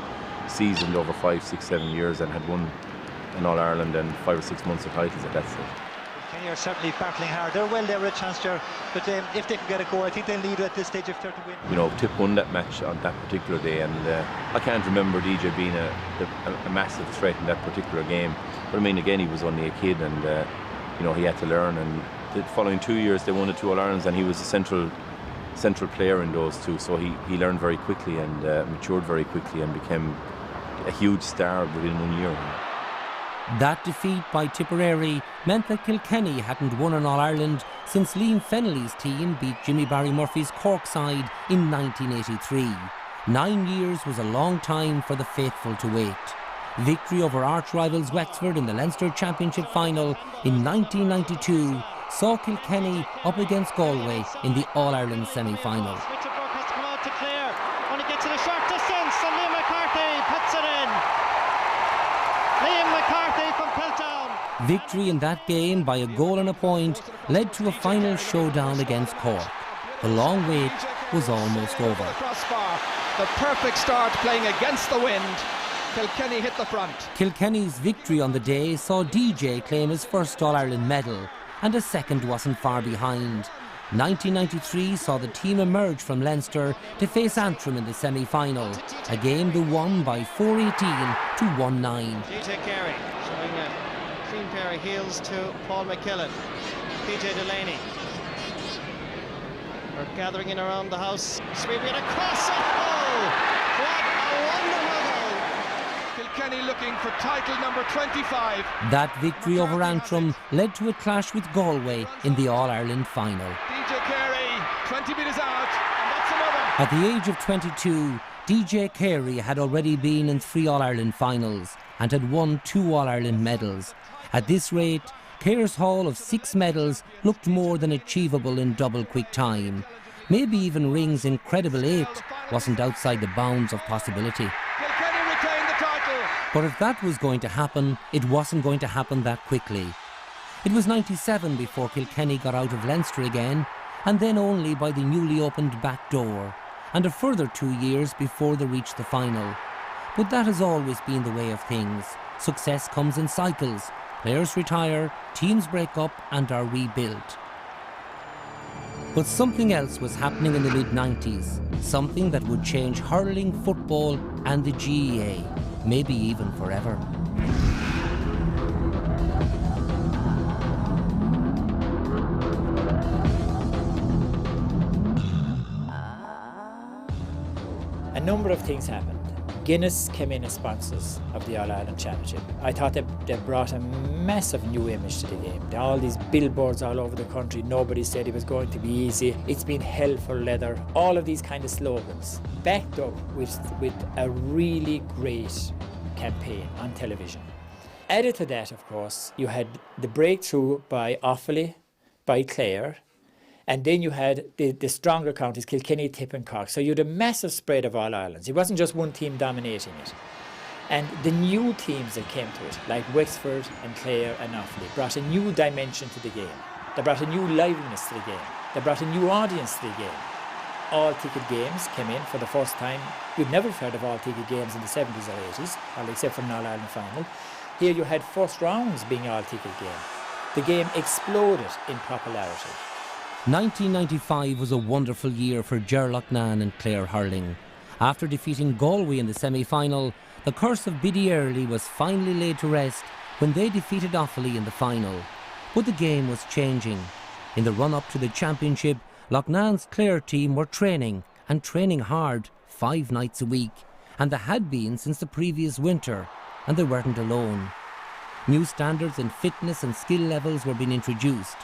seasoned over 5, 6, 7 years and had won an All-Ireland and 5 or 6 months of titles at that stage.
Kenny are certainly battling hard. They're well there with a chance there, but if they can get a goal, I think they'll lead at this stage if they're to win.
You know, Tip won that match on that particular day, and I can't remember DJ being a massive threat in that particular game. But I mean, again, he was only a kid, and you know, he had to learn. And the following 2 years, they won the 2 All-Irelands, and he was a central player in those two. So he learned very quickly and matured very quickly and became a huge star within 1 year.
That defeat by Tipperary meant that Kilkenny hadn't won an All-Ireland since Liam Fennelly's team beat Jimmy Barry Murphy's Cork side in 1983. 9 years was a long time for the faithful to wait. Victory over arch-rivals Wexford in the Leinster Championship final in 1992 saw Kilkenny up against Galway in the All-Ireland semi-final. Victory in that game by a goal and a point led to a final showdown against Cork. The long wait was almost over.
Crossbar, the perfect start playing against the wind. Kilkenny hit the front.
Kilkenny's victory on the day saw DJ claim his first All-Ireland medal, and a second wasn't far behind. 1993 saw the team emerge from Leinster to face Antrim in the semi-final, a game they won by 4-18 to 1-9.
DJ Carey showing a clean pair of heels to Paul McKillen. PJ Delaney. We're gathering in around the house. Sweeping it across. Oh, what a wonderful goal!
Kilkenny looking for title number 25.
That victory over Antrim led to a clash with Galway in the All-Ireland final.
DJ Carey, 20 metres out, and that's another.
At the age of 22, DJ Carey had already been in 3 All-Ireland finals and had won 2 All-Ireland medals. At this rate, Care's haul of 6 medals looked more than achievable in double quick time. Maybe even Ring's incredible 8 wasn't outside the bounds of possibility.
Kilkenny retained the title.
But if that was going to happen, it wasn't going to happen that quickly. It was 97 before Kilkenny got out of Leinster again, and then only by the newly opened back door, and a further 2 years before they reached the final. But that has always been the way of things. Success comes in cycles. Players retire, teams break up and are rebuilt. But something else was happening in the mid-90s, something that would change hurling, football and the GEA, maybe even forever.
a number of things happened. Guinness came in as sponsors of the All-Ireland Championship. I thought they brought a massive new image to the game. There are all these billboards all over the country. Nobody said it was going to be easy. It's been hell for leather. All of these kind of slogans, backed up with a really great campaign on television. Added to that, of course, you had the breakthrough by Offaly, by Clare, and then you had the stronger counties, Kilkenny, Tip and Cork. So you had a massive spread of All-Irelands. It wasn't just one team dominating it. And the new teams that came to it, like Wexford and Clare and Offaly, brought a new dimension to the game. They brought a new liveliness to the game. They brought a new audience to the game. All-ticket games came in for the first time. You'd never heard of all-ticket games in the 70s or 80s, well, except for an All-Ireland final. Here you had first rounds being all-ticket game. The game exploded in popularity.
1995 was a wonderful year for Gerloughnane and Clare hurling. After defeating Galway in the semi-final, the curse of Biddy Early was finally laid to rest when they defeated Offaly in the final. But the game was changing. In the run-up to the championship, Loughnane's Clare team were training, and training hard, 5 nights a week, and they had been since the previous winter, and they weren't alone. New standards in fitness and skill levels were being introduced.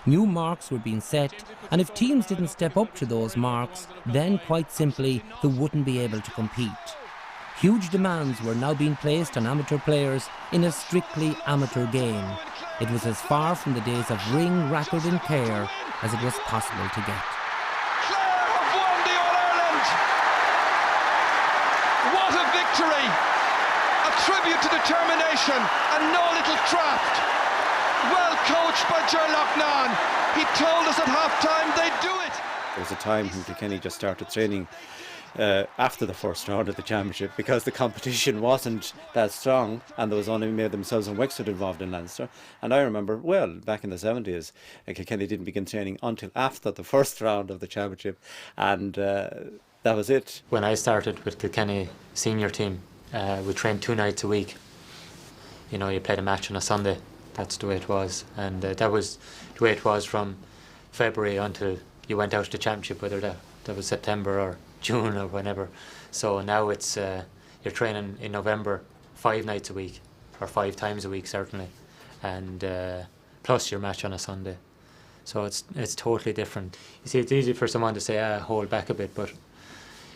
New marks were being set, and if teams didn't step up to those marks, then quite simply they wouldn't be able to compete. Huge demands were now being placed on amateur players in a strictly amateur game. It was as far from the days of ring, racquet and care as it was possible to get.
Clare have won the All-Ireland! What a victory! A tribute to determination and no little craft. Well coached by Gerloughnane. He told us at half-time they'd do it.
There was a time when Kilkenny just started training after the first round of the championship because the competition wasn't that strong and there was only made themselves and Wexford involved in Leinster. And I remember, well, back in the 70s, Kilkenny didn't begin training until after the first round of the championship, and that was it.
When I started with Kilkenny senior team, we trained 2 nights a week. You know, you played a match on a Sunday. That's the way it was, and that was the way it was from February until you went out to the championship, whether that was September or June or whenever. So now it's you're training in November 5 nights a week, or 5 times a week certainly, and plus your match on a Sunday. So it's totally different. You see, it's easy for someone to say, hold back a bit, but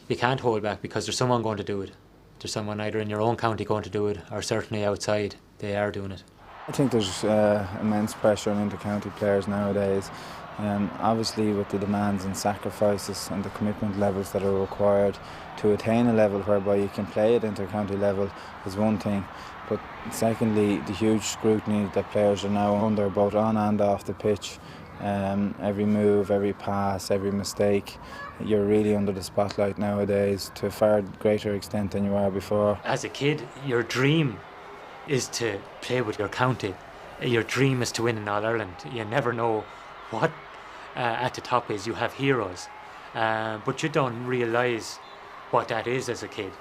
you can't hold back because there's someone going to do it. There's someone either in your own county going to do it, or certainly outside, they are doing it.
I think there's immense pressure on inter-county players nowadays. Obviously with the demands and sacrifices and the commitment levels that are required to attain a level whereby you can play at inter-county level is one thing. But secondly, the huge scrutiny that players are now under both on and off the pitch. Every move, every pass, every mistake, you're really under the spotlight nowadays to a far greater extent than you were before.
As a kid, your dream is to play with your county. Your dream is to win in All-Ireland. You never know what at the top is. You have heroes, but you don't realise what that is as a kid.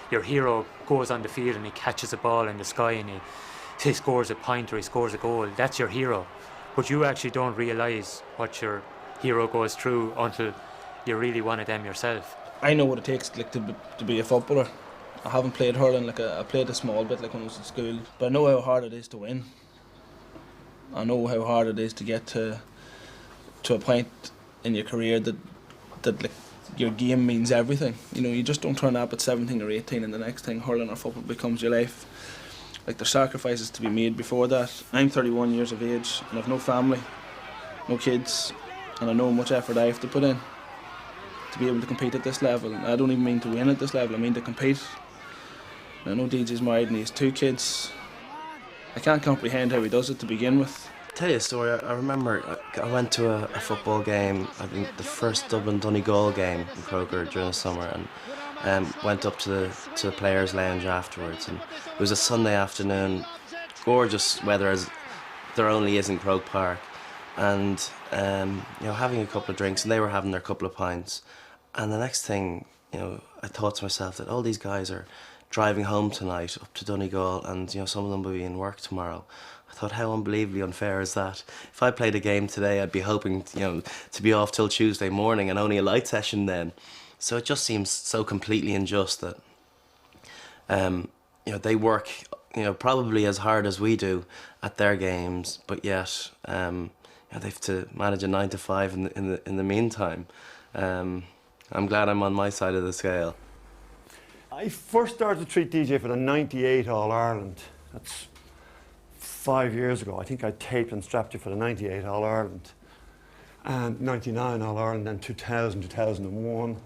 Your hero goes on the field and he catches a ball in the sky and he scores a point or he scores a goal. That's your hero, but you actually don't realise what your hero goes through until you're really one of them yourself.
I know what it takes to be a footballer. I haven't played hurling, I played a small bit when I was in school, but I know how hard it is to win. I know how hard it is to get to a point in your career that your game means everything. You know, you just don't turn up at 17 or 18 and the next thing hurling or football becomes your life. Like, there's sacrifices to be made before that. I'm 31 years of age and I've no family, no kids, and I know how much effort I have to put in to be able to compete at this level. And I don't even mean to win at this level, I mean to compete. I know DJ's married and he has 2 kids. I can't comprehend how he does it to begin with.
Tell you a story. I remember I went to a football game, I think the first Dublin-Donegal game in Croker during the summer, and went up to the players' lounge afterwards. And it was a Sunday afternoon, gorgeous weather as there only is in Croke Park, and having a couple of drinks, and they were having their couple of pints. And the next thing, I thought to myself that all these guys are driving home tonight up to Donegal, and some of them will be in work tomorrow. I thought, how unbelievably unfair is that? If I played a game today, I'd be hoping to be off till Tuesday morning and only a light session then. So it just seems so completely unjust that you know, they work, you know, probably as hard as we do at their games, but yet you know, they have to manage a 9 to 5 in the meantime. I'm glad I'm on my side of the scale.
I first started to treat DJ for the 98 All-Ireland. That's 5 years ago. I think I taped and strapped you for the 98 All-Ireland. And 99 All-Ireland, then 2000, 2001,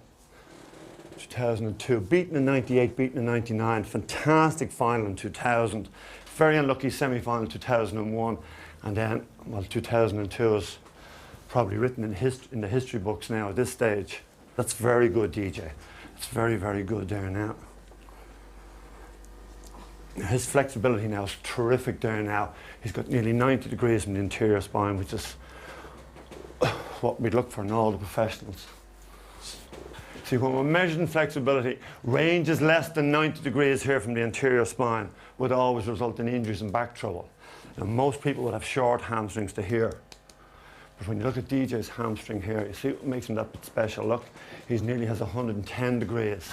2002. Beaten in 98, beaten in 99. Fantastic final in 2000. Very unlucky semi-final in 2001. And then, well, 2002 is probably written in the history books now at this stage. That's very good, DJ. It's very, very good there now. His flexibility now is terrific there now. He's got nearly 90 degrees from the interior spine, which is what we'd look for in all the professionals. See, when we're measuring flexibility, range is less than 90 degrees here from the anterior spine would always result in injuries and back trouble. Now, most people would have short hamstrings to here. But when you look at DJ's hamstring here, you see what makes him that bit special. Look, he nearly has 110 degrees.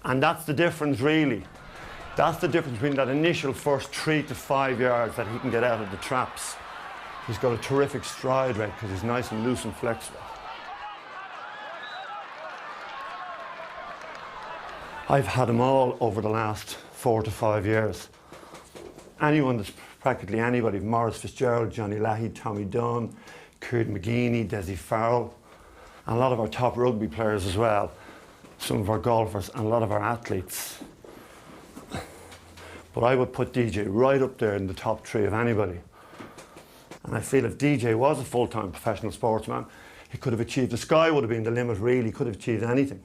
And that's the difference, really. That's the difference between that initial first 3 to 5 yards that he can get out of the traps. He's got a terrific stride rate because he's nice and loose and flexible. I've had them all over the last 4 to 5 years. Anyone that's practically anybody, Maurice Fitzgerald, Johnny Leahy, Tommy Dunn, Kurt McGeaney, Desi Farrell, and a lot of our top rugby players as well, some of our golfers and a lot of our athletes. But I would put DJ right up there in the top 3 of anybody. And I feel if DJ was a full-time professional sportsman, he could have achieved, the sky would have been the limit really, he could have achieved anything.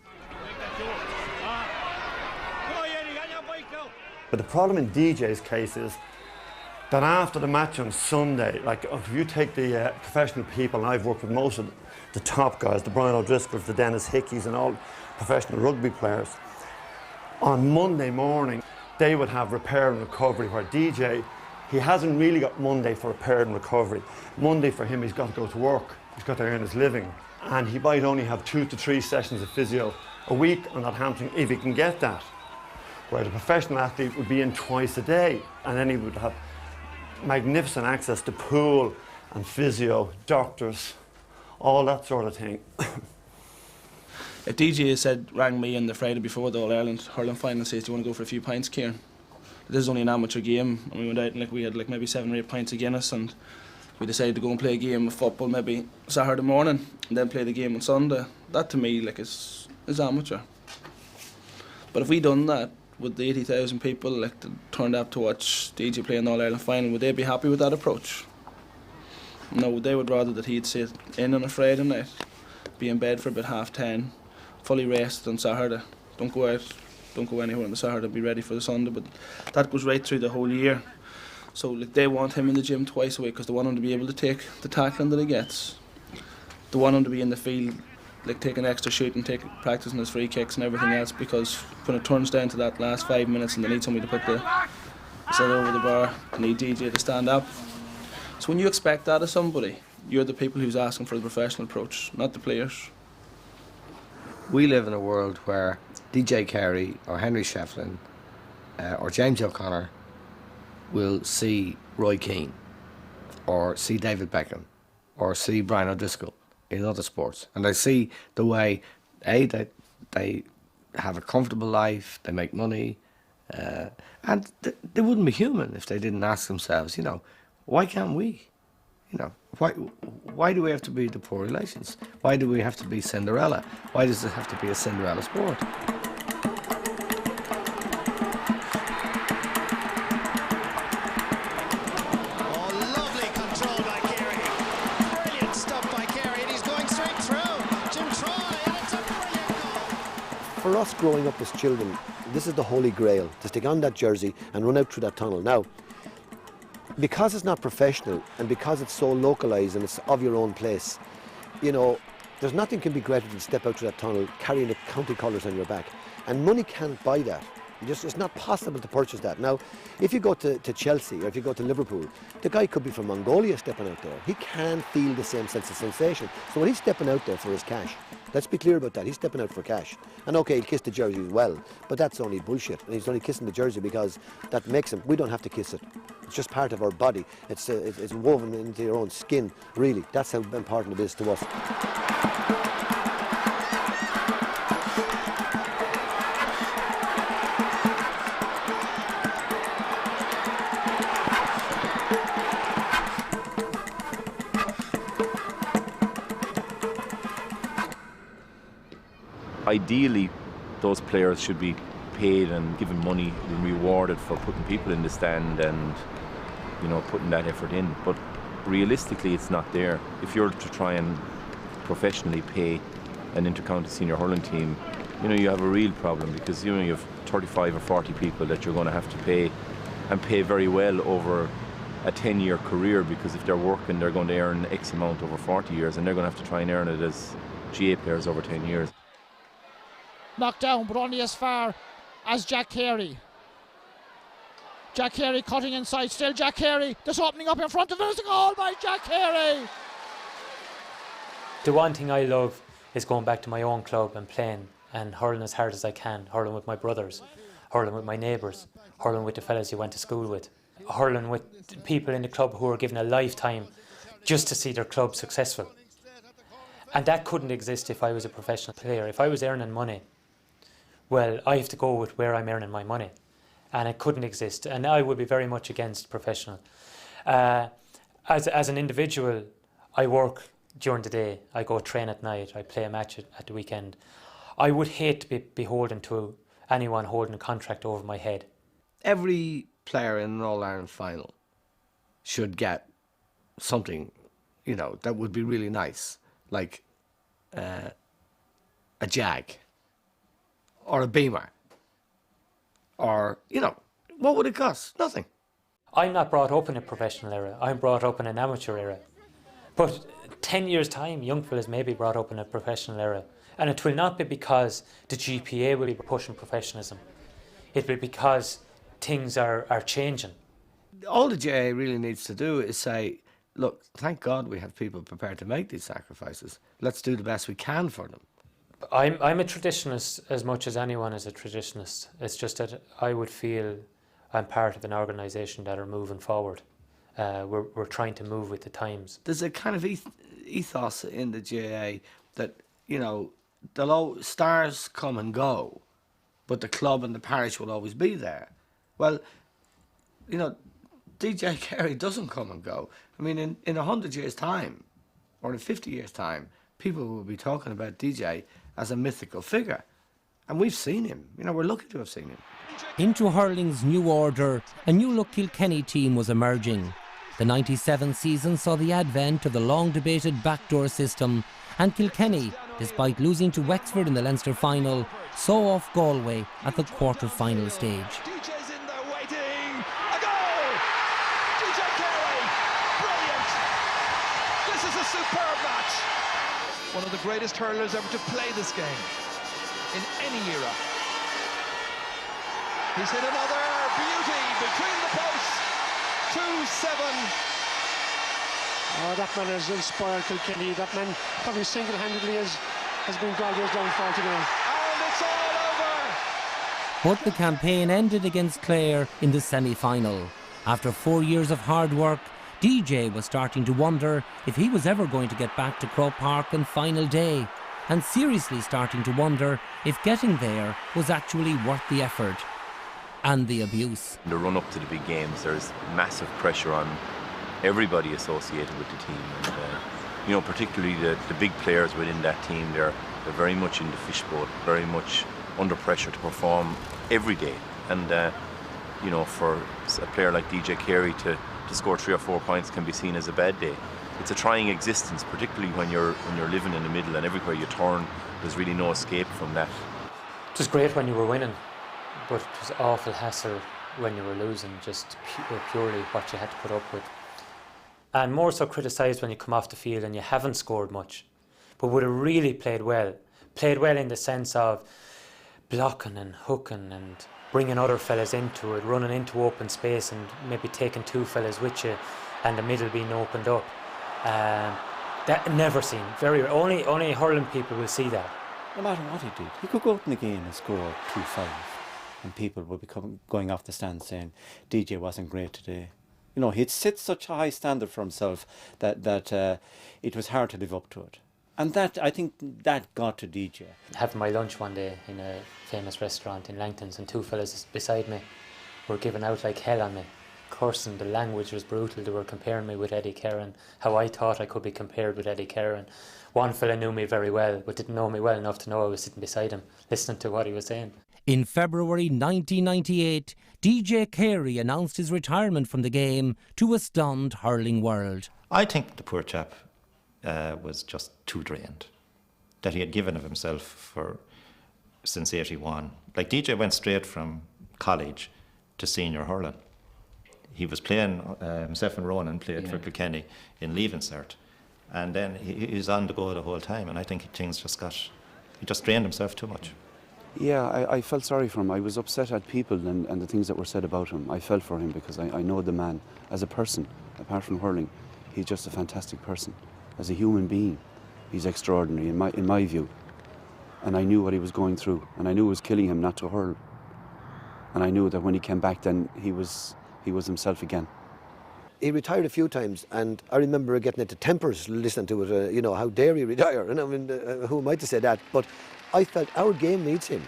But the problem in DJ's case is that after the match on Sunday, like if you take the professional people, and I've worked with most of the top guys, the Brian O'Driscolls, the Dennis Hickeys and all professional rugby players, on Monday morning they would have repair and recovery, where DJ, he hasn't really got Monday for repair and recovery. Monday for him, he's got to go to work, he's got to earn his living, and he might only have 2 to 3 sessions of physio a week on that hamstring if he can get that. Where the professional athlete would be in twice a day, and then he would have magnificent access to pool and physio, doctors, all that sort of thing.
If DJ rang me on the Friday before the All-Ireland hurling final and says, do you want to go for a few pints, Kieran? This is only an amateur game, and we went out and we had maybe 7 or 8 pints of Guinness, and we decided to go and play a game of football maybe Saturday morning and then play the game on Sunday. That to me is amateur. But if we done that with the 80,000 people that turned up to watch DJ play in the All-Ireland final, would they be happy with that approach? No, they would rather that he'd sit in on a Friday night, be in bed for about 10:30, fully rested on Saturday, don't go out, don't go anywhere on the Saturday, be ready for the Sunday. But that goes right through the whole year. So they want him in the gym twice a week because they want him to be able to take the tackling that he gets. They want him to be in the field, taking extra shooting, practicing his free kicks and everything else, because when it turns down to that last 5 minutes and they need somebody to put the set over the bar, they need DJ to stand up. So when you expect that of somebody, you're the people who's asking for the professional approach, not the players.
We live in a world where DJ Carey or Henry Shefflin or James O'Connor will see Roy Keane or see David Beckham or see Brian O'Driscoll in other sports, and they see the way they have a comfortable life, they make money, and they wouldn't be human if they didn't ask themselves, why can't we? Why do we have to be the poor relations? Why do we have to be Cinderella? Why does it have to be a Cinderella sport?
For us growing up as children, this is the holy grail, to stick on that jersey and run out through that tunnel. Now, because it's not professional and because it's so localised and it's of your own place, there's nothing can be greater than step out through that tunnel carrying the county colours on your back. And money can't buy that. It's not possible to purchase that. Now, if you go to Chelsea or if you go to Liverpool, the guy could be from Mongolia stepping out there. He can't feel the same sense of sensation. So when he's stepping out there for his cash, Let's be clear about that. He's stepping out for cash. And okay, he'll kiss the jersey as well, but that's only bullshit. And he's only kissing the jersey because that makes him. We don't have to kiss it. It's just part of our body. It's woven into your own skin, really. That's how important it is to us.
Ideally, those players should be paid and given money and rewarded for putting people in the stand and, you know, putting that effort in. But realistically, it's not there. If you're to try and professionally pay an inter-county senior hurling team, you know, you have a real problem, because, you know, you have 35 or 40 people that you're going to have to pay, and pay very well over a 10-year career, because if they're working, they're going to earn X amount over 40 years, and they're going to have to try and earn it as GA players over 10 years.
Knocked down, but only as far as Jack Carey. Jack Carey cutting inside, still Jack Carey, just opening up in front of him. It's a goal by Jack Carey.
The one thing I love is going back to my own club and playing and hurling as hard as I can, hurling with my brothers, hurling with my neighbours, hurling with the fellas you went to school with, hurling with people in the club who are given a lifetime just to see their club successful. And that couldn't exist if I was a professional player. If I was earning money, well, I have to go with where I'm earning my money, and it couldn't exist. And I would be very much against professional. As an individual, I work during the day, I go train at night, I play a match at the weekend. I would hate to be beholden to anyone holding a contract over my head.
Every player in an All-Ireland final should get something, you know, that would be really nice, like a Jag or a Beamer, or, you know, what would it cost? Nothing.
I'm not brought up in a professional era, I'm brought up in an amateur era. But 10 years' time, young fellas may be brought up in a professional era. And it will not be because the GPA will be pushing professionalism. It will be because things are changing.
All the GAA really needs to do is say, look, thank God we have people prepared to make these sacrifices. Let's do the best we can for them.
I'm a traditionalist as much as anyone is a traditionalist. It's just that I would feel I'm part of an organisation that are moving forward. We're trying to move with the times.
There's a kind of ethos in the GAA that, you know, stars come and go, but the club and the parish will always be there. Well, you know, DJ Carey doesn't come and go. I mean, in 100 years' time, or in 50 years' time, people will be talking about DJ as a mythical figure. And we've seen him. You know, we're lucky to have seen him.
Into hurling's new order, a new-look Kilkenny team was emerging. The 97 season saw the advent of the long-debated backdoor system, and Kilkenny, despite losing to Wexford in the Leinster final, saw off Galway at the quarter-final stage.
DJ's in there waiting. A goal! DJ Carey, brilliant! This is a superb match. One of the greatest hurlers ever to play this game in any era. He's hit another beauty between the posts. 2-7.
Oh, that man has inspired Kilkenny. That man probably single-handedly has been Galway's downfall today.
And it's all over.
But the campaign ended against Clare in the semi-final. After 4 years of hard work, DJ was starting to wonder if he was ever going to get back to Croke Park on final day, and seriously starting to wonder if getting there was actually worth the effort and the abuse.
In the run up to the big games, there's massive pressure on everybody associated with the team, and you know, particularly the big players within that team. They're very much in the fishbowl, very much under pressure to perform every day. And you know, for a player like DJ Carey to score 3 or 4 points can be seen as a bad day. It's a trying existence, particularly when you're living in the middle, and everywhere you turn, there's really no escape from that.
It was great when you were winning, but it was awful hassle when you were losing, just purely what you had to put up with. And more so criticised when you come off the field and you haven't scored much, but would have really played well in the sense of blocking and hooking and bringing other fellas into it, running into open space and maybe taking 2 fellas with you and the middle being opened up. That never seen. Very only hurling people will see that.
No matter what he did, he could go out in the game and score 2-5, and people would be going off the stand saying DJ wasn't great today. You know, he'd set such a high standard for himself that it was hard to live up to it. And that, I think, that got to DJ.
Having my lunch one day in a famous restaurant in Langton's, and two fellas beside me were giving out like hell on me. Cursing, the language was brutal. They were comparing me with Eddie Kerrin, how I thought I could be compared with Eddie Kerrin. One fella knew me very well, but didn't know me well enough to know I was sitting beside him, listening to what he was saying.
In February 1998, DJ Carey announced his retirement from the game to a stunned hurling world.
I think the poor chap was just too drained, that he had given of himself since 81. Like, DJ went straight from college to senior hurling. He was playing, himself and Ronan played for Kilkenny in Leaving Cert, and then he was on the go the whole time, and I think things he just drained himself too much.
Yeah, I felt sorry for him. I was upset at people and the things that were said about him. I felt for him because I know the man as a person, apart from hurling. He's just a fantastic person. As a human being, he's extraordinary in my view. And I knew what he was going through, and I knew it was killing him not to hurl. And I knew that when he came back then he was himself again.
He retired a few times, and I remember getting into tempers listening to it, you know, how dare he retire? And I mean, who am I to say that? But I felt our game needs him,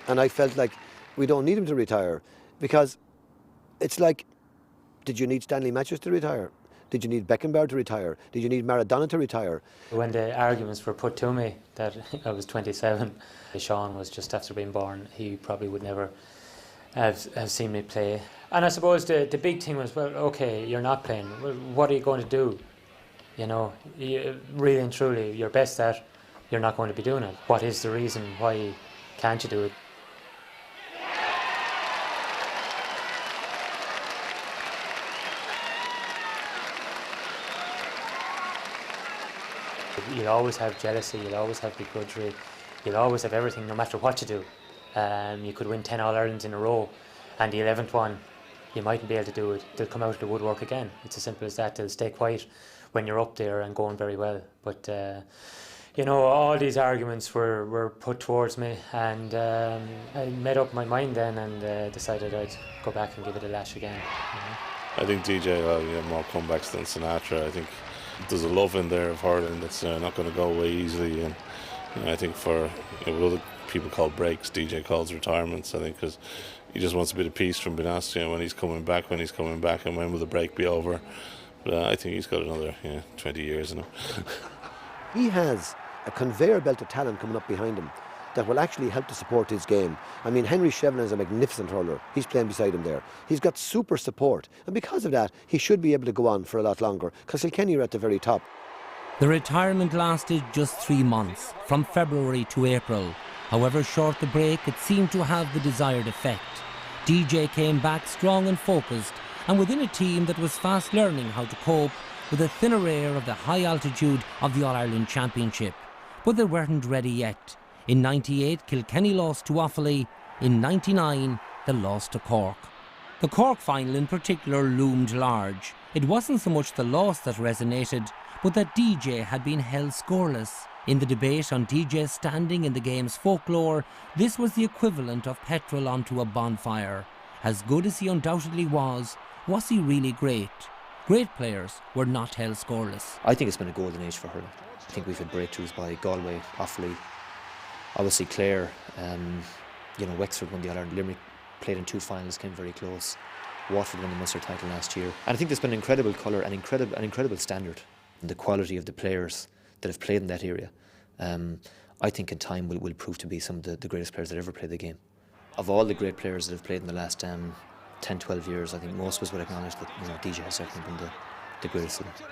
and I felt like we don't need him to retire, because it's like, did you need Stanley Matthews to retire? Did you need Beckenbauer to retire? Did you need Maradona to retire?
When the arguments were put to me that I was 27, Sean was just after being born, he probably would never have seen me play. And I suppose the big thing was, well, okay, you're not playing. Well, what are you going to do? You know, really and truly, your best at, you're not going to be doing it. What is the reason why can't you do it? You'll always have jealousy, you'll always have begrudgery, you'll always have everything, no matter what you do. You could win 10 All-Irelands in a row, and the 11th one, you mightn't be able to do it. They'll come out of the woodwork again. It's as simple as that. They'll stay quiet when you're up there and going very well. But, you know, all these arguments were put towards me, and I made up my mind then and decided I'd go back and give it a lash again. You know?
I think DJ will get more comebacks than Sinatra. I think there's a love in there of hurling that's not going to go away easily, and I think for other people call breaks, DJ calls retirements. I think because he just wants a bit of peace from Benassi when he's coming back, and when will the break be over. But I think he's got another 20 years in him.
He has a conveyor belt of talent coming up behind him that will actually help to support his game. I mean, Henry Shevlin is a magnificent hurler. He's playing beside him there. He's got super support, and because of that, he should be able to go on for a lot longer, because Kilkenny are at the very top.
The retirement lasted just 3 months, from February to April. However short the break, it seemed to have the desired effect. DJ came back strong and focused, and within a team that was fast learning how to cope with the thinner air of the high altitude of the All-Ireland Championship. But they weren't ready yet. In 98, Kilkenny lost to Offaly. In 99, they lost to Cork. The Cork final in particular loomed large. It wasn't so much the loss that resonated, but that DJ had been held scoreless. In the debate on DJ's standing in the game's folklore, this was the equivalent of petrol onto a bonfire. As good as he undoubtedly was he really great? Great players were not held scoreless.
I think it's been a golden age for hurling. I think we've had breakthroughs by Galway, Offaly, obviously Clare, Wexford won the All-Ireland, Limerick played in 2 finals, came very close. Waterford won the Munster title last year. And I think there's been incredible colour and an incredible standard in the quality of the players that have played in that area. I think in time will prove to be some of the greatest players that ever played the game. Of all the great players that have played in the last 10, 12 years, I think most of us would acknowledge that DJ has certainly been the greatest of them.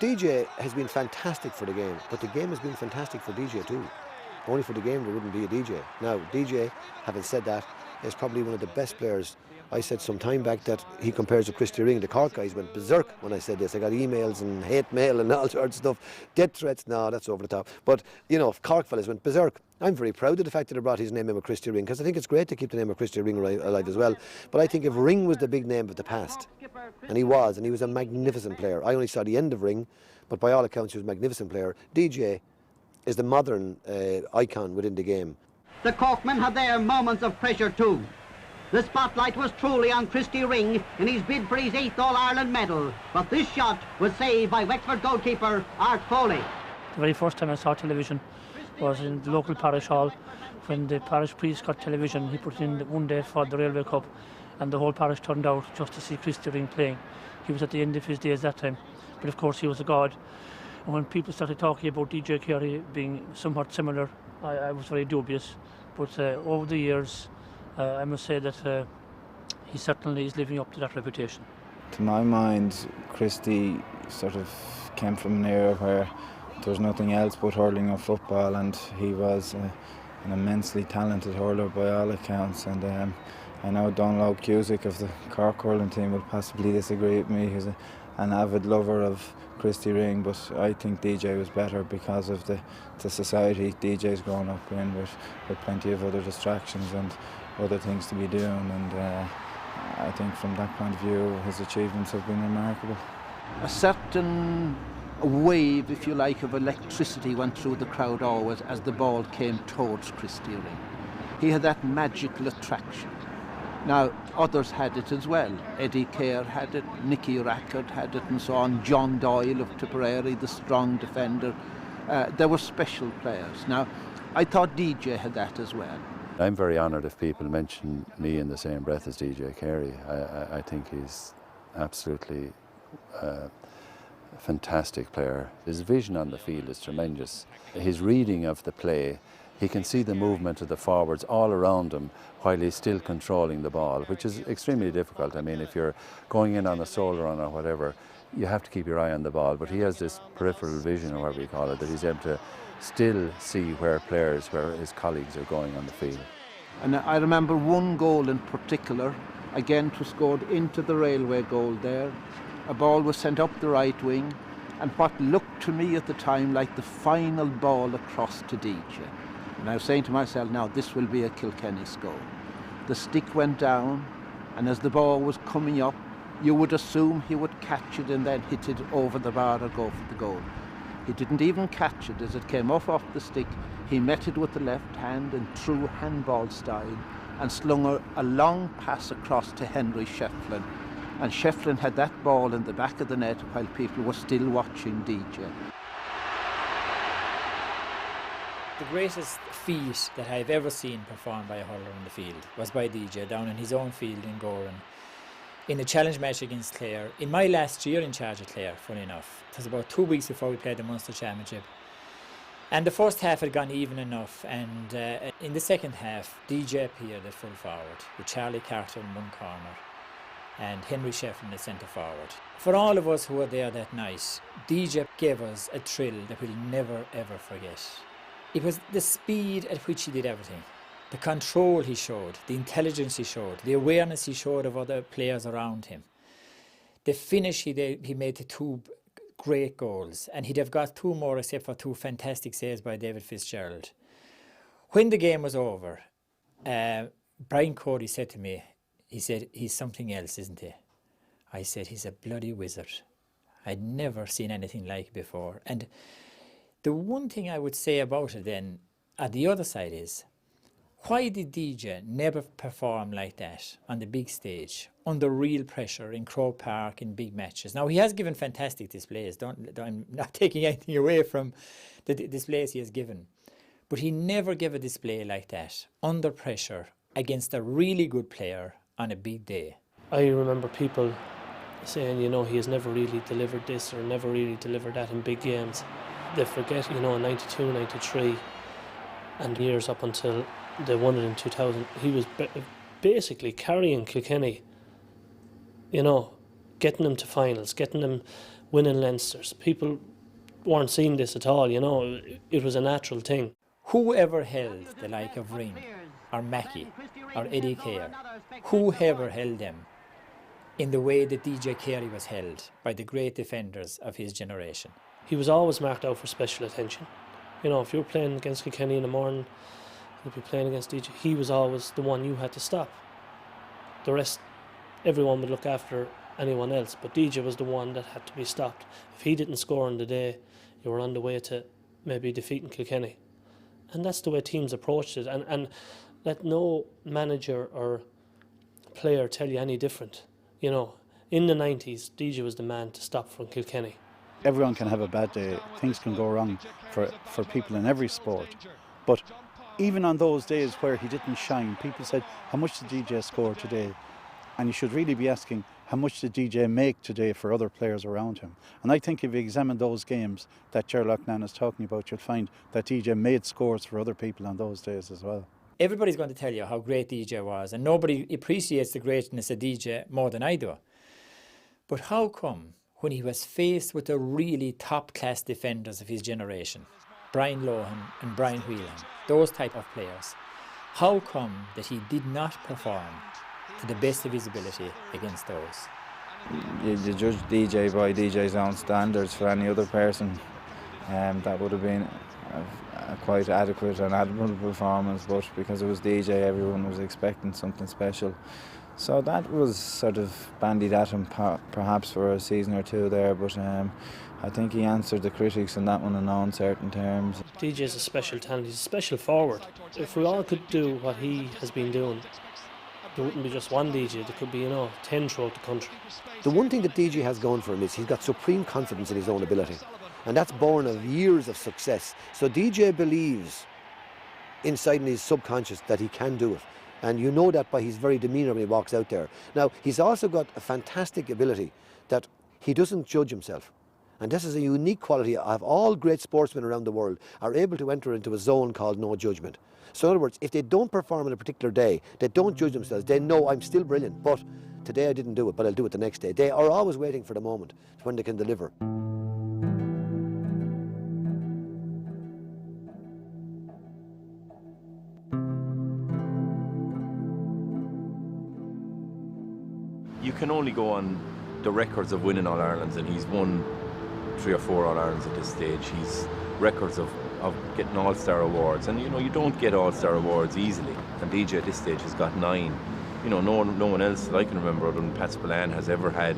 DJ has been fantastic for the game, but the game has been fantastic for DJ too. Only for the game there wouldn't be a DJ. Now, DJ, having said that, is probably one of the best players. I said some time back that he compares to Christy Ring. The Cork guys went berserk when I said this. I got emails and hate mail and all sorts of stuff. Death threats, no, that's over the top. But, Cork fellas went berserk. I'm very proud of the fact that they brought his name in with Christy Ring, because I think it's great to keep the name of Christy Ring alive as well. But I think if Ring was the big name of the past, and he was a magnificent player. I only saw the end of Ring, but by all accounts he was a magnificent player. DJ is the modern icon within the game.
The Corkmen had their moments of pressure too. The spotlight was truly on Christy Ring in his bid for his 8th All-Ireland medal, but this shot was saved by Wexford goalkeeper Art Foley.
The very first time I saw television was in the local parish hall. When the parish priest got television, he put it in one day for the Railway Cup, and the whole parish turned out just to see Christy Ring playing. He was at the end of his days that time, but of course he was a god. And when people started talking about DJ Carey being somewhat similar, I was very dubious. But over the years, I must say that he certainly is living up to that reputation.
To my mind, Christy sort of came from an era where there was nothing else but hurling or football, and he was an immensely talented hurler by all accounts. And I know Donald Cusick of the Cork hurling team will possibly disagree with me. He's an avid lover of Christy Ring, but I think DJ was better because of the society DJ's grown up in, with plenty of other distractions and other things to be doing. And I think from that point of view, his achievements have been remarkable.
A certain wave, if you like, of electricity went through the crowd always as the ball came towards Christy Ring. He had that magical attraction. Now, others had it as well. Eddie Kerr had it, Nicky Rackard had it, and so on. John Doyle of Tipperary, the strong defender. There were special players. Now, I thought DJ had that as well.
I'm very honoured if people mention me in the same breath as DJ Carey. I think he's absolutely a fantastic player. His vision on the field is tremendous. His reading of the play, he can see the movement of the forwards all around him while he's still controlling the ball, which is extremely difficult. I mean, if you're going in on a solo run or whatever, you have to keep your eye on the ball, but he has this peripheral vision, or whatever you call it, that he's able to still see where his colleagues are going on the field.
And I remember one goal in particular. Again, it was scored into the railway goal there. A ball was sent up the right wing, and what looked to me at the time like the final ball across to DJ. And I was saying to myself, now this will be a Kilkenny score. The stick went down, and as the ball was coming up, you would assume he would catch it and then hit it over the bar or go for the goal. He didn't even catch it. As it came off the stick, he met it with the left hand in true handball style and slung a long pass across to Henry Shefflin. And Shefflin had that ball in the back of the net while people were still watching DJ.
The greatest feat that I've ever seen performed by a hurler in the field was by DJ down in his own field in Goran, in a challenge match against Clare. In my last year in charge of Clare, funny enough, it was about 2 weeks before we played the Munster Championship. And the first half had gone even enough, and in the second half, DJ appeared at full forward, with Charlie Carter in one corner and Henry Shefflin at centre forward. For all of us who were there that night, DJ gave us a thrill that we'll never ever forget. It was the speed at which he did everything, the control he showed, the intelligence he showed, the awareness he showed of other players around him. The finish he made the 2 great goals, and he'd have got 2 more except for 2 fantastic saves by David Fitzgerald. When the game was over, Brian Cody said to me, he said, he's something else, isn't he? I said, he's a bloody wizard. I'd never seen anything like it before. And the one thing I would say about it then, at the other side is, why did DJ never perform like that on the big stage, under real pressure in Croke Park in big matches? Now, he has given fantastic displays. I'm not taking anything away from the displays he has given. But he never gave a display like that, under pressure, against a really good player on a big day.
I remember people saying, you know, he has never really delivered this or never really delivered that in big games. They forget, you know, in 92, 93 and years up until they won it in 2000, he was basically carrying Kilkenny, you know, getting them to finals, getting them winning Leinsters. People weren't seeing this at all, you know, it was a natural thing.
Whoever held the like of Ring, or Mackey, or Eddie Kerr, whoever held them in the way that DJ Carey was held by the great defenders of his generation.
He was always marked out for special attention. You know, if you were playing against Kilkenny in the morning, you'd be playing against DJ. He was always the one you had to stop. The rest, everyone would look after anyone else, but DJ was the one that had to be stopped. If he didn't score in the day, you were on the way to maybe defeating Kilkenny. And that's the way teams approached it. And let no manager or player tell you any different. You know, in the 90s, DJ was the man to stop from Kilkenny.
Everyone can have a bad day. Things can go wrong for people in every sport. But even on those days where he didn't shine, people said, how much did DJ score today? And you should really be asking, how much did DJ make today for other players around him? And I think if you examine those games that Gerald Loughnane is talking about, you'll find that DJ made scores for other people on those days as well.
Everybody's going to tell you how great DJ was, and nobody appreciates the greatness of DJ more than I do. But how come, when he was faced with the really top-class defenders of his generation, Brian Lohan and Brian Whelan, those type of players, how come that he did not perform to the best of his ability against those?
You judge DJ by DJ's own standards. For any other person, that would have been a quite adequate and admirable performance, but because it was DJ, everyone was expecting something special. So that was sort of bandied at him perhaps for a season or two there, but I think he answered the critics in that one in no uncertain terms.
DJ is a special talent, he's a special forward. If we all could do what he has been doing, there wouldn't be just one DJ, there could be, 10 throughout the country.
The one thing that DJ has going for him is he's got supreme confidence in his own ability. And that's born of years of success. So DJ believes inside in his subconscious that he can do it. And you know that by his very demeanour when he walks out there. Now, he's also got a fantastic ability that he doesn't judge himself. And this is a unique quality of all great sportsmen around the world are able to enter into a zone called no judgment. So in other words, if they don't perform on a particular day, they don't judge themselves. They know I'm still brilliant, but today I didn't do it, but I'll do it the next day. They are always waiting for the moment when they can deliver.
You can only go on the records of winning All-Irelands, and he's won 3 or 4 All-Irelands at this stage. He's records of getting All-Star awards, and you don't get All-Star awards easily, and DJ at this stage has got 9. No one else that I can remember other than Pat Spillane has ever had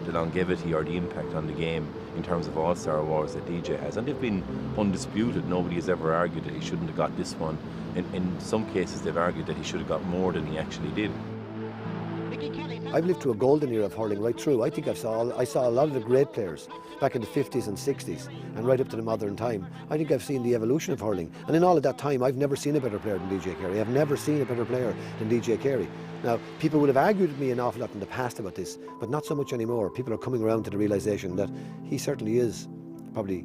the longevity or the impact on the game in terms of All-Star awards that DJ has, and they've been undisputed. Nobody has ever argued that he shouldn't have got this one. In some cases they've argued that he should have got more than he actually did.
I've lived through a golden era of hurling right through. I think I saw a lot of the great players back in the 50s and 60s and right up to the modern time. I think I've seen the evolution of hurling. And in all of that time, I've never seen a better player than DJ Carey. I've never seen a better player than DJ Carey. Now, people would have argued with me an awful lot in the past about this, but not so much anymore. People are coming around to the realisation that he certainly is probably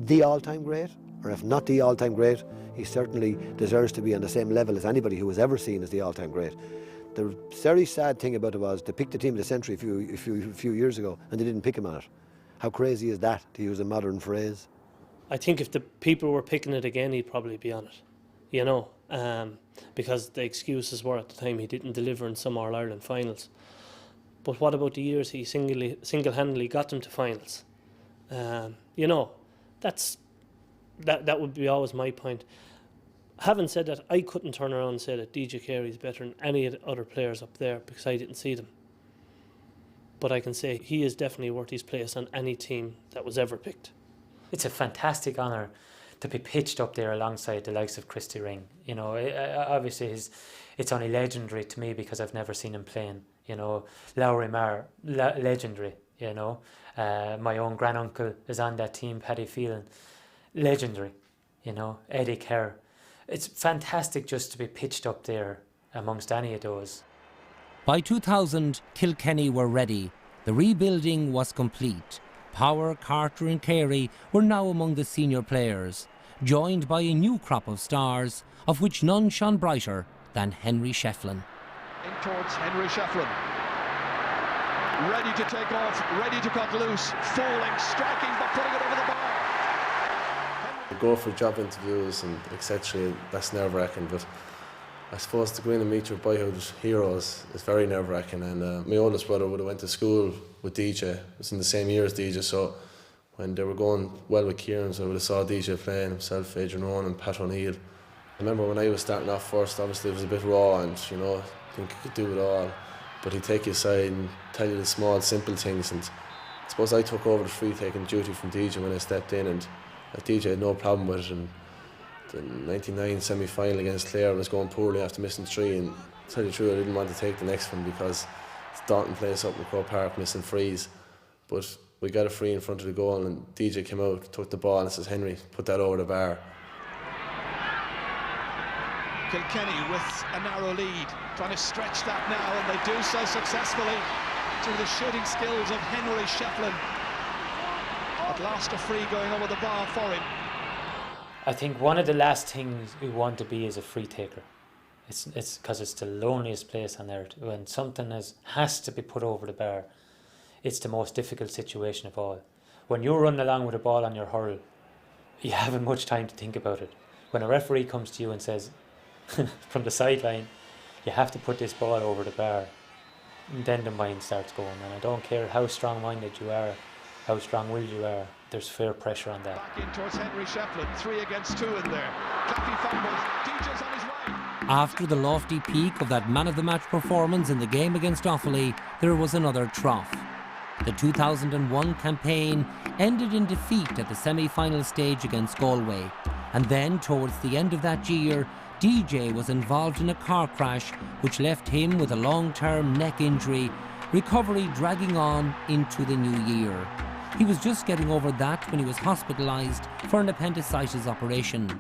the all-time great, or if not the all-time great, he certainly deserves to be on the same level as anybody who was ever seen as the all-time great. The very sad thing about it was they picked the team of the century a few years ago and they didn't pick him on it. How crazy is that, to use a modern phrase?
I think if the people were picking it again, he'd probably be on it, because the excuses were at the time he didn't deliver in some All-Ireland finals. But what about the years he single-handedly got them to finals? That would be always my point. Having said that, I couldn't turn around and say that DJ Carey is better than any of the other players up there because I didn't see them. But I can say he is definitely worth his place on any team that was ever picked.
It's a fantastic honour to be pitched up there alongside the likes of Christy Ring. Obviously it's only legendary to me because I've never seen him playing. Lowry Marr, legendary. My own granduncle is on that team, Paddy Phelan, legendary. Eddie Kerr. It's fantastic just to be pitched up there amongst any of those.
By 2000, Kilkenny were ready. The rebuilding was complete. Power, Carter and Carey were now among the senior players, joined by a new crop of stars, of which none shone brighter than Henry Shefflin.
In towards Henry Shefflin. Ready to take off, ready to cut loose, falling, striking, but putting it over the bar.
Go for job interviews and etc. That's nerve-wracking, but I suppose to go in and meet your boyhood heroes is very nerve-wracking. And my oldest brother would have went to school with DJ. It was in the same year as DJ, so when they were going well with Kieran, so I would have saw DJ playing himself, Adrian Owen and Pat O'Neill. I remember when I was starting off first, obviously it was a bit raw and, you know, I think he could do it all. But he'd take you aside and tell you the small, simple things. And I suppose I took over the free-taking duty from DJ when I stepped in, and DJ had no problem with it. And the 99 semi-final against Clare was going poorly after missing 3, and to tell you the truth, I didn't want to take the next one because it's Dalton place up in Croke Park missing frees. But we got a free in front of the goal, and DJ came out, took the ball and says, "Henry, put that over the bar."
Kilkenny with a narrow lead, trying to stretch that now, and they do so successfully through the shooting skills of Henry Shefflin. At last a free going over the bar for him.
I think one of the last things we want to be is a free taker. It's because it's the loneliest place on earth. When something has to be put over the bar, it's the most difficult situation of all. When you're running along with a ball on your hurl, you haven't much time to think about it. When a referee comes to you and says, from the sideline, you have to put this ball over the bar, and then the mind starts going. And I don't care how strong-minded you are, how strong-willed you are, there's fair pressure on that.
Back in towards Henry Shefflin, 3 against 2 in there. Claffey fumbles, DJ's on his way.
After the lofty peak of that man-of-the-match performance in the game against Offaly, there was another trough. The 2001 campaign ended in defeat at the semi-final stage against Galway, and then towards the end of that year, DJ was involved in a car crash which left him with a long-term neck injury, recovery dragging on into the new year. He was just getting over that when he was hospitalised for an appendicitis operation.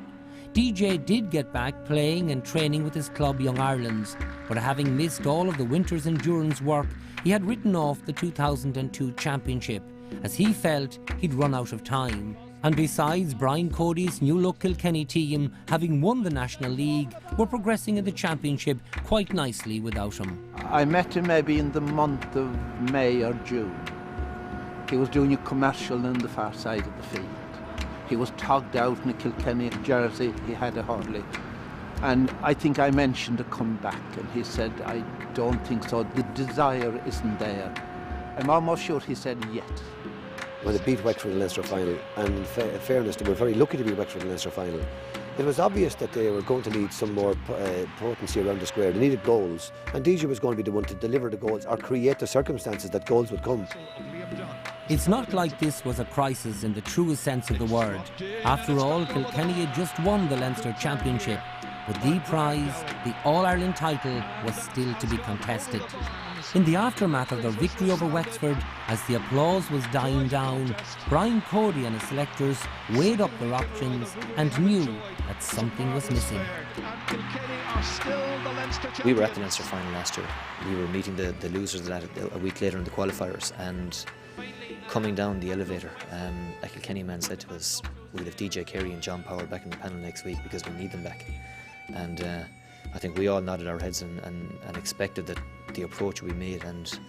DJ did get back playing and training with his club Young Irelands, but having missed all of the winter's endurance work, he had written off the 2002 championship, as he felt he'd run out of time. And besides, Brian Cody's new-look Kilkenny team, having won the National League, were progressing in the championship quite nicely without him.
I met him maybe in the month of May or June. He was doing a commercial on the far side of the field. He was togged out in a Kilkenny jersey, he had a hurley. And I think I mentioned a comeback, and he said, "I don't think so, the desire isn't there." I'm almost sure he said yet.
When they beat Wexford in the Leinster final, and in fairness, they were very lucky to beat Wexford in the Leinster final. It was obvious that they were going to need some more potency around the square. They needed goals, and DJ was going to be the one to deliver the goals or create the circumstances that goals would come.
It's not like this was a crisis in the truest sense of the word. After all, Kilkenny had just won the Leinster Championship, but the prize, the All-Ireland title, was still to be contested. In the aftermath of their victory over Wexford, as the applause was dying down, Brian Cody and his selectors weighed up their options and knew that something was missing.
We were at the Leinster final last year. We were meeting the losers of that a week later in the qualifiers, and coming down the elevator, a Kilkenny man said to us, "We'll have DJ Carey and John Power back in the panel next week because we need them back." And I think we all nodded our heads and expected that the approach we made. And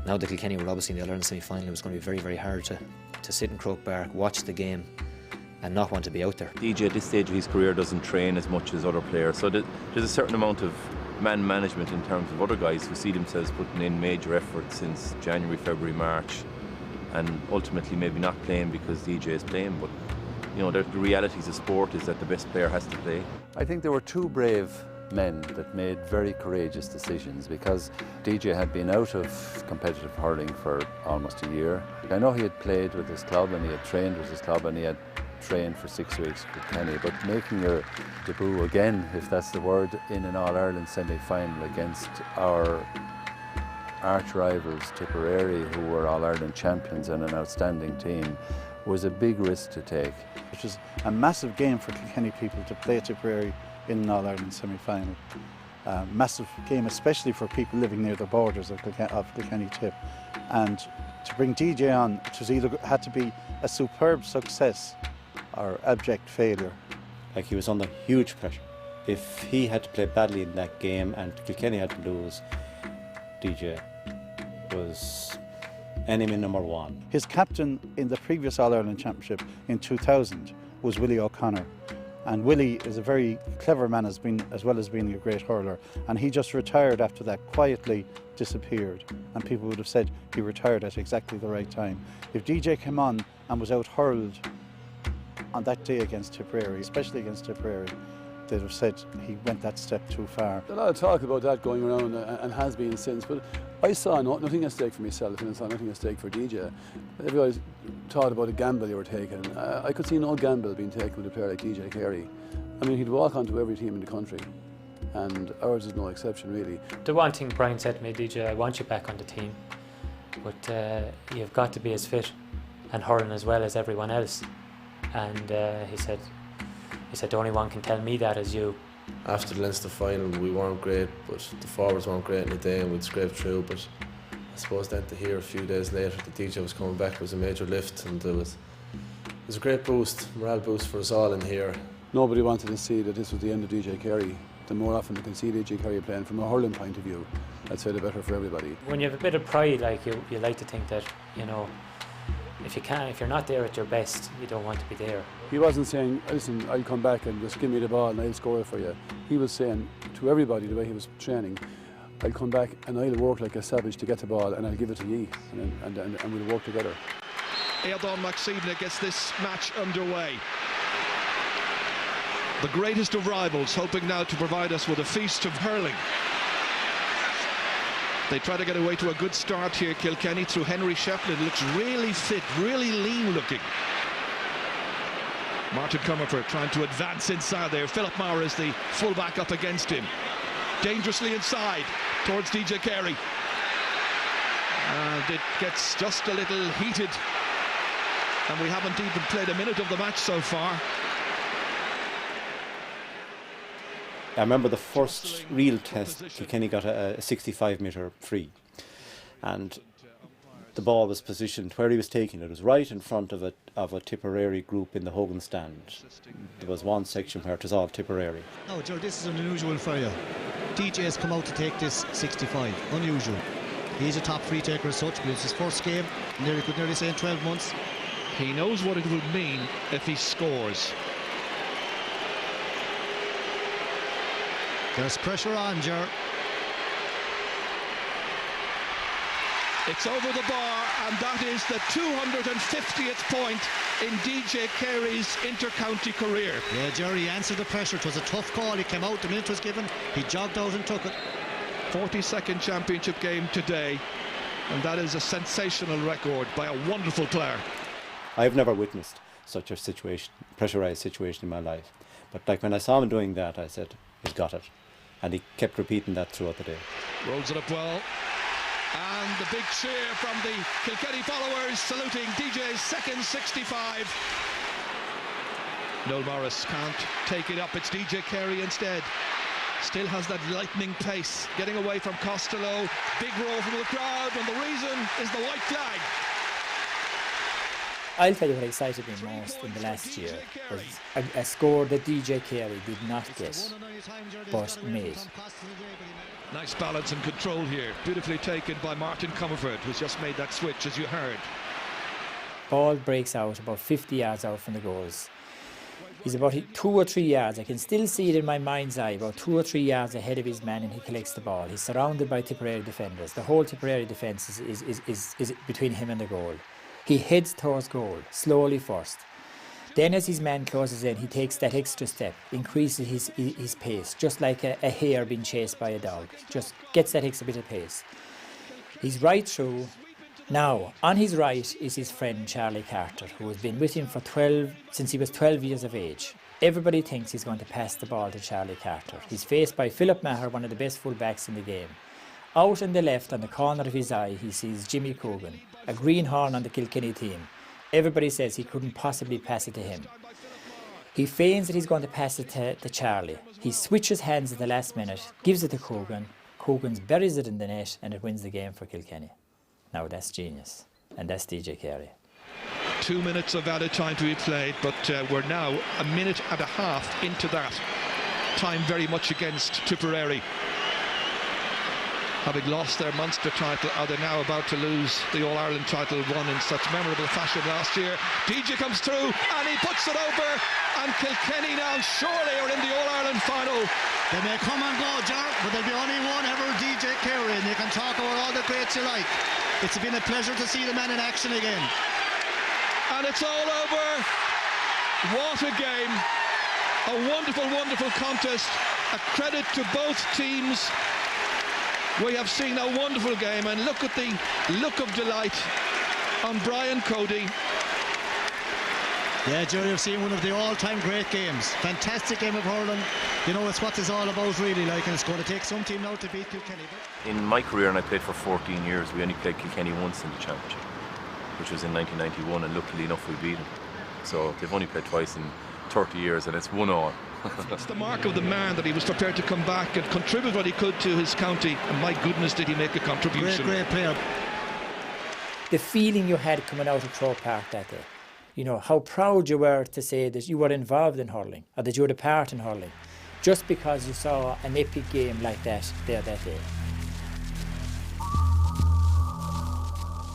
now that Kilkenny were obviously in the All-Ireland semi-final, it was going to be very, very hard to sit in Croke Park, watch the game and not want to be out there.
DJ at this stage of his career doesn't train as much as other players, so there's a certain amount of man management in terms of other guys who see themselves putting in major efforts since January, February, March, and ultimately maybe not playing because DJ is playing. But you know, the realities of sport is that the best player has to play.
I think there were two brave men that made very courageous decisions, because DJ had been out of competitive hurling for almost a year. I know he had played with his club and he had trained with his club and he had trained for 6 weeks with Kenny, but making your debut again, if that's the word, in an All-Ireland semi-final against our arch rivals Tipperary, who were All-Ireland champions and an outstanding team, was a big risk to take.
It was a massive game for Kilkenny people to play Tipperary in an All-Ireland semi-final. Massive game, especially for people living near the borders of Kilkenny Tip. And to bring DJ on, it was either had to be a superb success or abject failure.
Like, he was under huge pressure. If he had to play badly in that game and Kilkenny had to lose, DJ was enemy number one.
His captain in the previous All-Ireland Championship in 2000 was Willie O'Connor,
And Willie is a very clever man, as well as being a great hurler. And he just retired after that, quietly disappeared. And people would have said he retired at exactly the right time. If DJ came on and was out hurled on that day against Tipperary, especially against Tipperary, they'd have said he went that step too far.
A lot of talk about that going around and has been since, but I saw nothing at stake for myself and I saw nothing at stake for DJ. Everybody thought about a gamble you were taking. I could see no gamble being taken with a player like DJ Carey. I mean, he'd walk onto every team in the country, and ours is no exception, really.
The one thing Brian said to me, DJ, I want you back on the team, but you've got to be as fit and hurling as well as everyone else. And he said, the only one can tell me that is you.
After the Leinster final, we weren't great, but the forwards weren't great in the day, and we'd scraped through. But I suppose then to hear a few days later that DJ was coming back was a major lift, and it was a great boost, morale boost for us all in here.
Nobody wanted to see that this was the end of DJ Carey. The more often you can see DJ Carey playing from a hurling point of view, I'd say the better for everybody.
When you have a bit of pride, like you like to think that, you know, if you're not there at your best, you don't want to be there.
He wasn't saying, listen, I'll come back and just give me the ball and I'll score it for you. He was saying to everybody, the way he was training, I'll come back and I'll work like a savage to get the ball and I'll give it to ye, and we'll work together.
Aidan McSeedna gets this match underway. The greatest of rivals hoping now to provide us with a feast of hurling. They try to get away to a good start here, Kilkenny, through Henry Shefflin. Looks really fit, really lean looking. Martin Comerford trying to advance inside there. Philip Maher is the fullback up against him. Dangerously inside towards DJ Carey. And it gets just a little heated. And we haven't even played a minute of the match so far.
I remember the first real test, Kilkenny got a 65-metre free, and the ball was positioned where he was taking it. It was right in front of a Tipperary group in the Hogan stand. There was one section where it was all Tipperary.
No, Joe, this is unusual for you. DJ has come out to take this 65, unusual. He's a top free taker as such, but it's his first game, could nearly say in 12 months.
He knows what it would mean if he scores.
There's pressure on, Ger.
It's over the bar, and that is the 250th point in DJ Carey's inter-county career.
Yeah, Jerry answered the pressure. It was a tough call. He came out, the minute was given. He jogged out and took it.
42nd championship game today, and that is a sensational record by a wonderful player.
I've never witnessed such a situation, pressurised situation in my life. But like when I saw him doing that, I said, he's got it. And he kept repeating that throughout the day.
Rolls it up well. And the big cheer from the Kilkenny followers saluting DJ's second 65. Noel Morris can't take it up. It's DJ Carey instead. Still has that lightning pace. Getting away from Costello. Big roar from the crowd. And the reason is the white flag.
I'll tell you what excited me most in the last year was a score that DJ Carey did not get, but made.
Nice balance and control here. Beautifully taken by Martin Comerford, who's just made that switch, as you heard.
Ball breaks out about 50 yards out from the goals. He's about 2 or 3 yards. I can still see it in my mind's eye, about 2 or 3 yards ahead of his man, and he collects the ball. He's surrounded by Tipperary defenders. The whole Tipperary defence is between him and the goal. He heads towards goal, slowly first. Then as his man closes in, he takes that extra step, increases his pace, just like a hare being chased by a dog. Just gets that extra bit of pace. He's right through. Now, on his right is his friend Charlie Carter, who has been with him since he was 12 years of age. Everybody thinks he's going to pass the ball to Charlie Carter. He's faced by Philip Maher, one of the best full-backs in the game. Out on the left, on the corner of his eye, he sees Jimmy Coogan, a greenhorn on the Kilkenny team. Everybody says he couldn't possibly pass it to him. He feigns that he's going to pass it to Charlie. He switches hands at the last minute, gives it to Coogan. Coogan buries it in the net, and it wins the game for Kilkenny. Now that's genius, and that's DJ Carey.
2 minutes of added time to be played, but we're now a minute and a half into that. Time very much against Tipperary.
having lost their Munster title, are they now about to lose the All-Ireland title won in such memorable fashion last year? DJ comes through and he puts it over, and Kilkenny now surely are in the All-Ireland final.
They may come and go, Jar, but there'll be only one ever, DJ Carey, and you can talk about all the greats you like. It's been a pleasure to see the man in action again.
And it's all over. What a game. A wonderful, wonderful contest. A credit to both teams. We have seen a wonderful game, and look at the look of delight on Brian Cody.
Yeah, Jerry, you've seen one of the all-time great games. Fantastic game of hurling. You know, it's what it's all about, really, like, and it's going to take some team now to beat Kilkenny.
In my career, and I played for 14 years, we only played Kilkenny once in the championship, which was in 1991, and luckily enough we beat them. So they've only played twice in 30 years, and it's 1-1.
It's the mark of the man that he was prepared to come back and contribute what he could to his county, and my goodness did he make a contribution.
Great player.
The feeling you had coming out of Croke Park that day, you know, how proud you were to say that you were involved in hurling, or that you had a part in hurling, just because you saw an epic game like that there that day.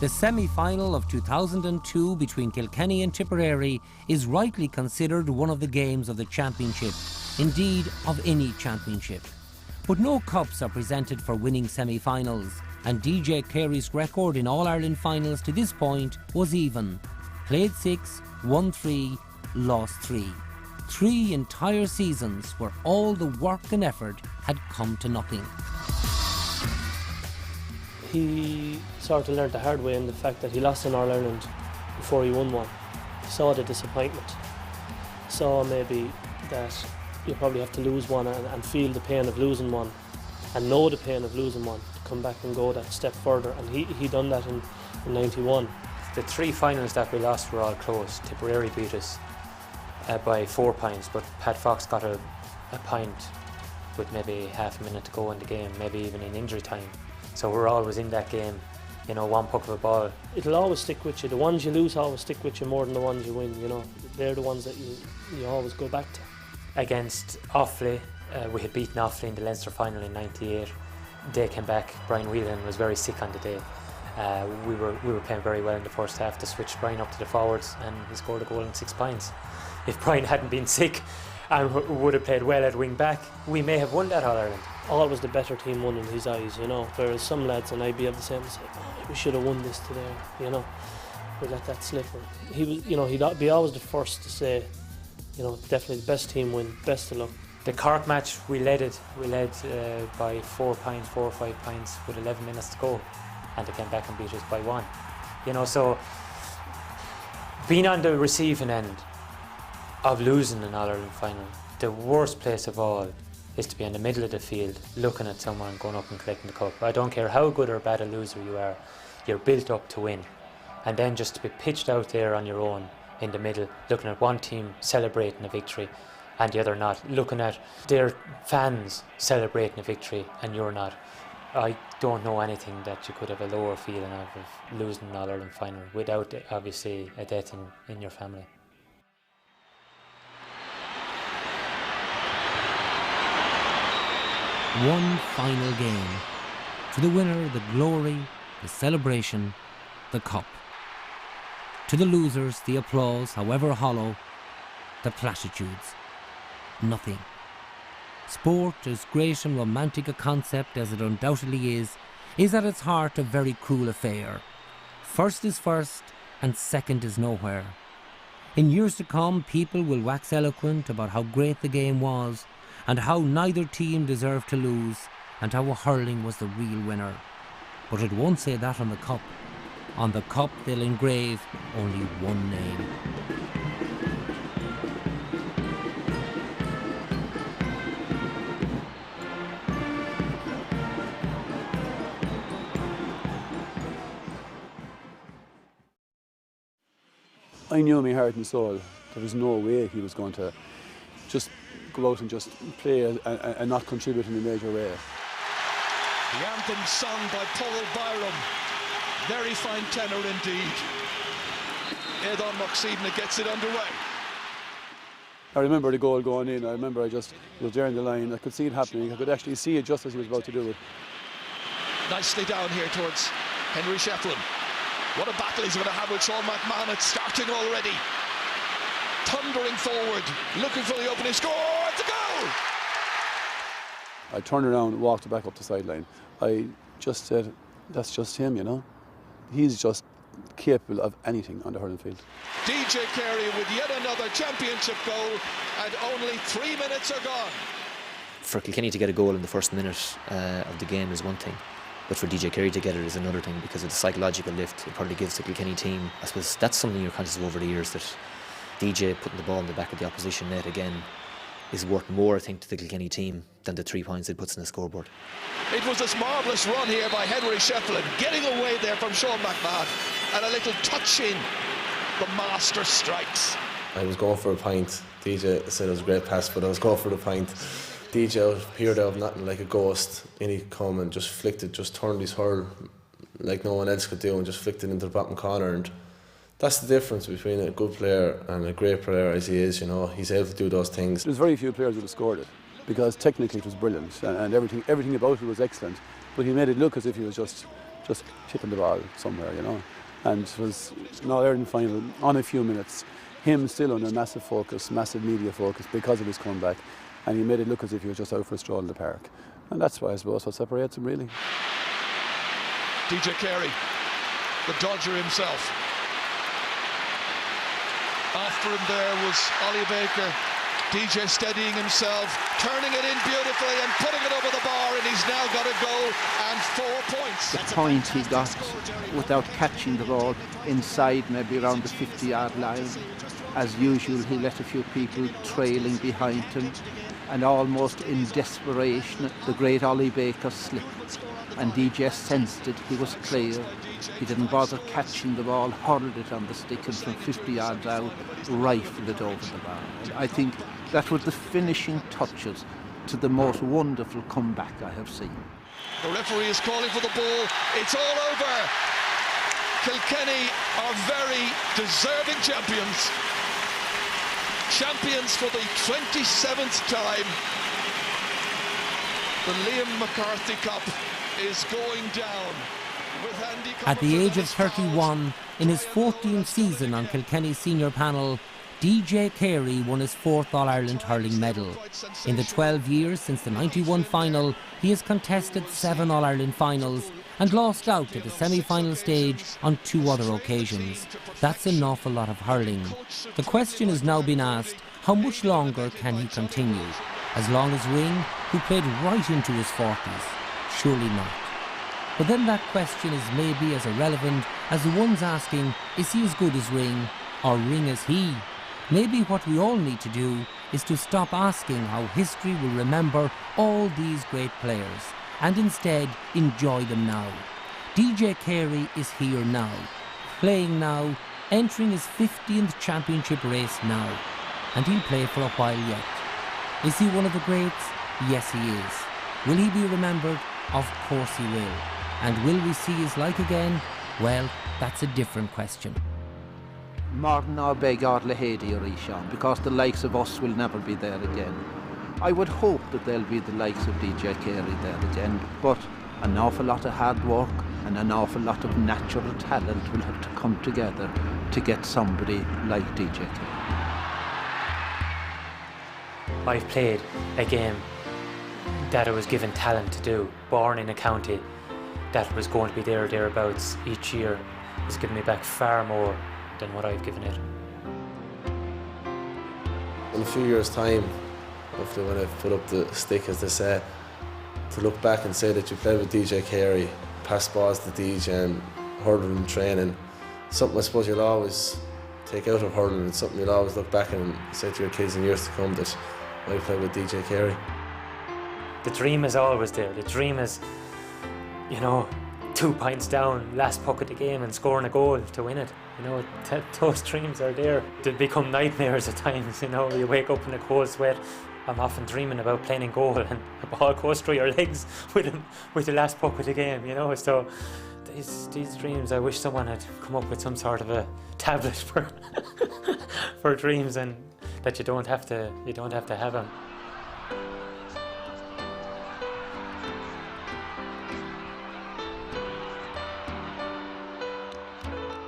The semi-final of 2002 between Kilkenny and Tipperary is rightly considered one of the games of the championship, indeed of any championship. But no cups are presented for winning semi-finals, and DJ Carey's record in All-Ireland finals to this point was even. Played 6, won 3, lost 3. 3 entire seasons where all the work and effort had come to nothing.
He sort of learned the hard way in the fact that he lost in All-Ireland before he won one. He saw the disappointment. Saw maybe that you probably have to lose one and feel the pain of losing one, and know the pain of losing one, to come back and go that step further. And he done that in 91.
The 3 finals that we lost were all close. Tipperary beat us by 4 points, but Pat Fox got a point with maybe half a minute to go in the game, maybe even in injury time. So we're always in that game, you know, one puck of a ball.
It'll always stick with you. The ones you lose always stick with you more than the ones you win, you know. They're the ones that you always go back to.
Against Offaly, we had beaten Offaly in the Leinster final in '98. They came back. Brian Whelan was very sick on the day. We were playing very well in the first half. They switched Brian up to the forwards, and he scored a goal in 6 points. If Brian hadn't been sick and would have played well at wing back, we may have won that All-Ireland.
Always the better team won in his eyes, you know. Whereas some lads, and I'd be able to say, we should have won this today, you know. We let that slip. He was, you know, he'd be always the first to say, you know, definitely the best team win, best of luck.
The Cork match, we led it. We led by 4 points, 4 or 5 points with 11 minutes to go, and they came back and beat us by 1. You know, so being on the receiving end of losing an All-Ireland final, the worst place of all is to be in the middle of the field looking at someone going up and collecting the cup. I don't care how good or bad a loser you are, you're built up to win. And then just to be pitched out there on your own in the middle, looking at one team celebrating a victory and the other not, looking at their fans celebrating a victory and you're not. I don't know anything that you could have a lower feeling of losing an All-Ireland final without obviously a death in your family.
One final game. To the winner, the glory, the celebration, the cup. To the losers, the applause, however hollow, the platitudes. Nothing. Sport, as great and romantic a concept as it undoubtedly is at its heart a very cruel affair. First is first, and second is nowhere. In years to come, people will wax eloquent about how great the game was, and how neither team deserved to lose, and how hurling was the real winner. But it won't say that on the cup. On the cup they'll engrave only one name.
I knew in my heart and soul there was no way he was going to just go out and just play and not contribute in a major way.
The anthem sung by Paul Byram. Very fine tenor indeed. Edon Moxidna gets it underway.
I remember the goal going in. I remember I was there in the line. I could see it happening. I could actually see it just as he was about to do it.
nicely down here towards Henry Shefflin. What a battle he's going to have with Sean McMahon. It's starting already. Thundering forward, looking for the opening score. It's a goal!
I turned around and walked back up the sideline. I just said, that's just him, you know. He's just capable of anything on the hurling field.
DJ Carey with yet another championship goal, and only 3 minutes are gone.
For Kilkenny to get a goal in the first minute of the game is one thing, but for DJ Carey to get it is another thing, because of the psychological lift it probably gives the Kilkenny team. I suppose that's something you're conscious of over the years, that DJ putting the ball in the back of the opposition net again is worth more, I think, to the Kilkenny team than the 3 points it puts in the scoreboard.
It was this marvellous run here by Henry Shefflin, getting away there from Sean McMahon, and a little touch in. The master strikes.
I was going for a pint. DJ said it was a great pass, but I was going for the pint. DJ appeared out of nothing like a ghost. In he come and just flicked it, just turned his hurl like no one else could do, and just flicked it into the bottom corner. And that's the difference between a good player and a great player as he is, you know. He's able to do those things.
There's very few players who have scored it, because technically it was brilliant and everything about it was excellent. But he made it look as if he was just chipping the ball somewhere, you know. And it was an All-Ireland final on a few minutes. Him still under massive focus, massive media focus because of his comeback. And he made it look as if he was just out for a stroll in the park. And that's why I suppose what separates him, really.
DJ Carey, the Dodger himself. After him there was Ollie Baker. DJ steadying himself, turning it in beautifully and putting it over the bar, and he's now got a goal and 4 points.
The point he got without catching the ball inside, maybe around the 50-yard line. As usual, he let a few people trailing behind him, and almost in desperation, the great Ollie Baker slipped, and DJ sensed it. He was clear. He didn't bother catching the ball, hurled it on the stick, and from 50 yards out, rifled it over the bar. And I think that was the finishing touches to the most wonderful comeback I have seen.
The referee is calling for the ball. It's all over. Kilkenny are very deserving champions. Champions for the 27th time. The Liam McCarthy Cup is going down.
At the age of 31, in his 14th season on Kilkenny's senior panel, DJ Carey won his 4th All-Ireland hurling medal. In the 12 years since the 91 final, he has contested 7 All-Ireland finals and lost out at the semi-final stage on 2 other occasions. That's an awful lot of hurling. The question has now been asked, how much longer can he continue? As long as Ring, who played right into his 40s? Surely not. But then that question is maybe as irrelevant as the ones asking, is he as good as Ring, or Ring as he? Maybe what we all need to do is to stop asking how history will remember all these great players, and instead enjoy them now. DJ Carey is here now, playing now, entering his 50th championship race now, and he'll play for a while yet. Is he one of the greats? Yes, he is. Will he be remembered? Of course he will. And will we see his like again? Well, that's a different question.
Martin beg Lahady or Ishan, because the likes of us will never be there again. I would hope that there'll be the likes of DJ Carey there again, but an awful lot of hard work and an awful lot of natural talent will have to come together to get somebody like DJ Carey.
I've played a game that I was given talent to do, born in a county that was going to be there or thereabouts each year. It's given me back far more than what I've given it.
In a few years' time, hopefully when I've put up the stick, as they say, to look back and say that you played with DJ Carey, passed balls to DJ and hurling and training, something I suppose you'll always take out of hurling, and something you'll always look back and say to your kids in years to come that I played with DJ Carey.
The dream is always there. The dream is, 2 pints down, last puck of the game and scoring a goal to win it. Those dreams are there. They become nightmares at times, You wake up in a cold sweat. I'm often dreaming about playing in goal and a ball goes through your legs with the last puck of the game, So these dreams, I wish someone had come up with some sort of a tablet for dreams, and that you don't have to have them.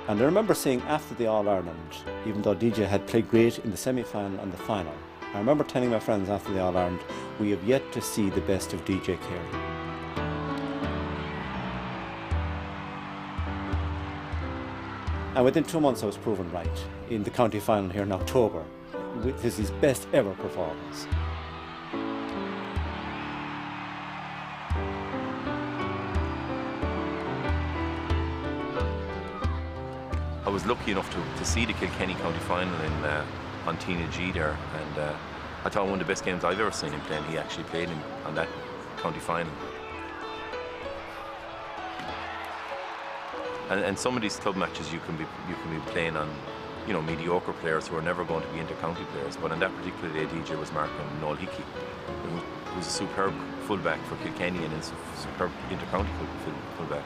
And I remember saying after the All-Ireland, even though DJ had played great in the semi-final and the final, I remember telling my friends after the All-Ireland, we have yet to see the best of DJ Carey. And within 2 months I was proven right in the county final here in October. This is his best ever performance.
I was lucky enough to see the Kilkenny county final on Tina G there, and I thought one of the best games I've ever seen him playing. He actually played on that county final. And some of these club matches you can be playing on, you know, mediocre players who are never going to be inter-county players. But on that particular day, DJ was marking Noel Hickey, who was a superb fullback for Kilkenny and a superb inter-county fullback.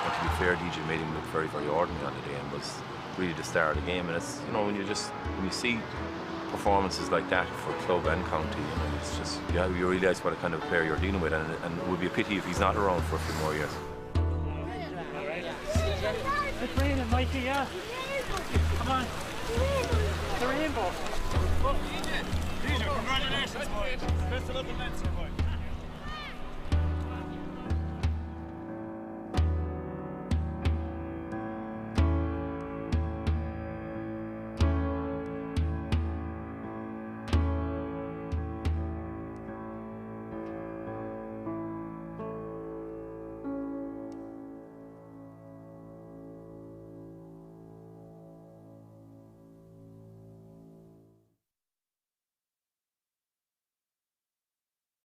And to be fair, DJ made him look very, very ordinary on the day and was really the star of the game. And it's, you know, when you see performances like that for club and county, you know, it's just, yeah, you realise what a kind of player you're dealing with, and it would be a pity if he's not around for a few more years.
It's raining, Mikey, yeah? Come on. The rainbow. DJ, congratulations, boys. Best of luck in Leinster, boys.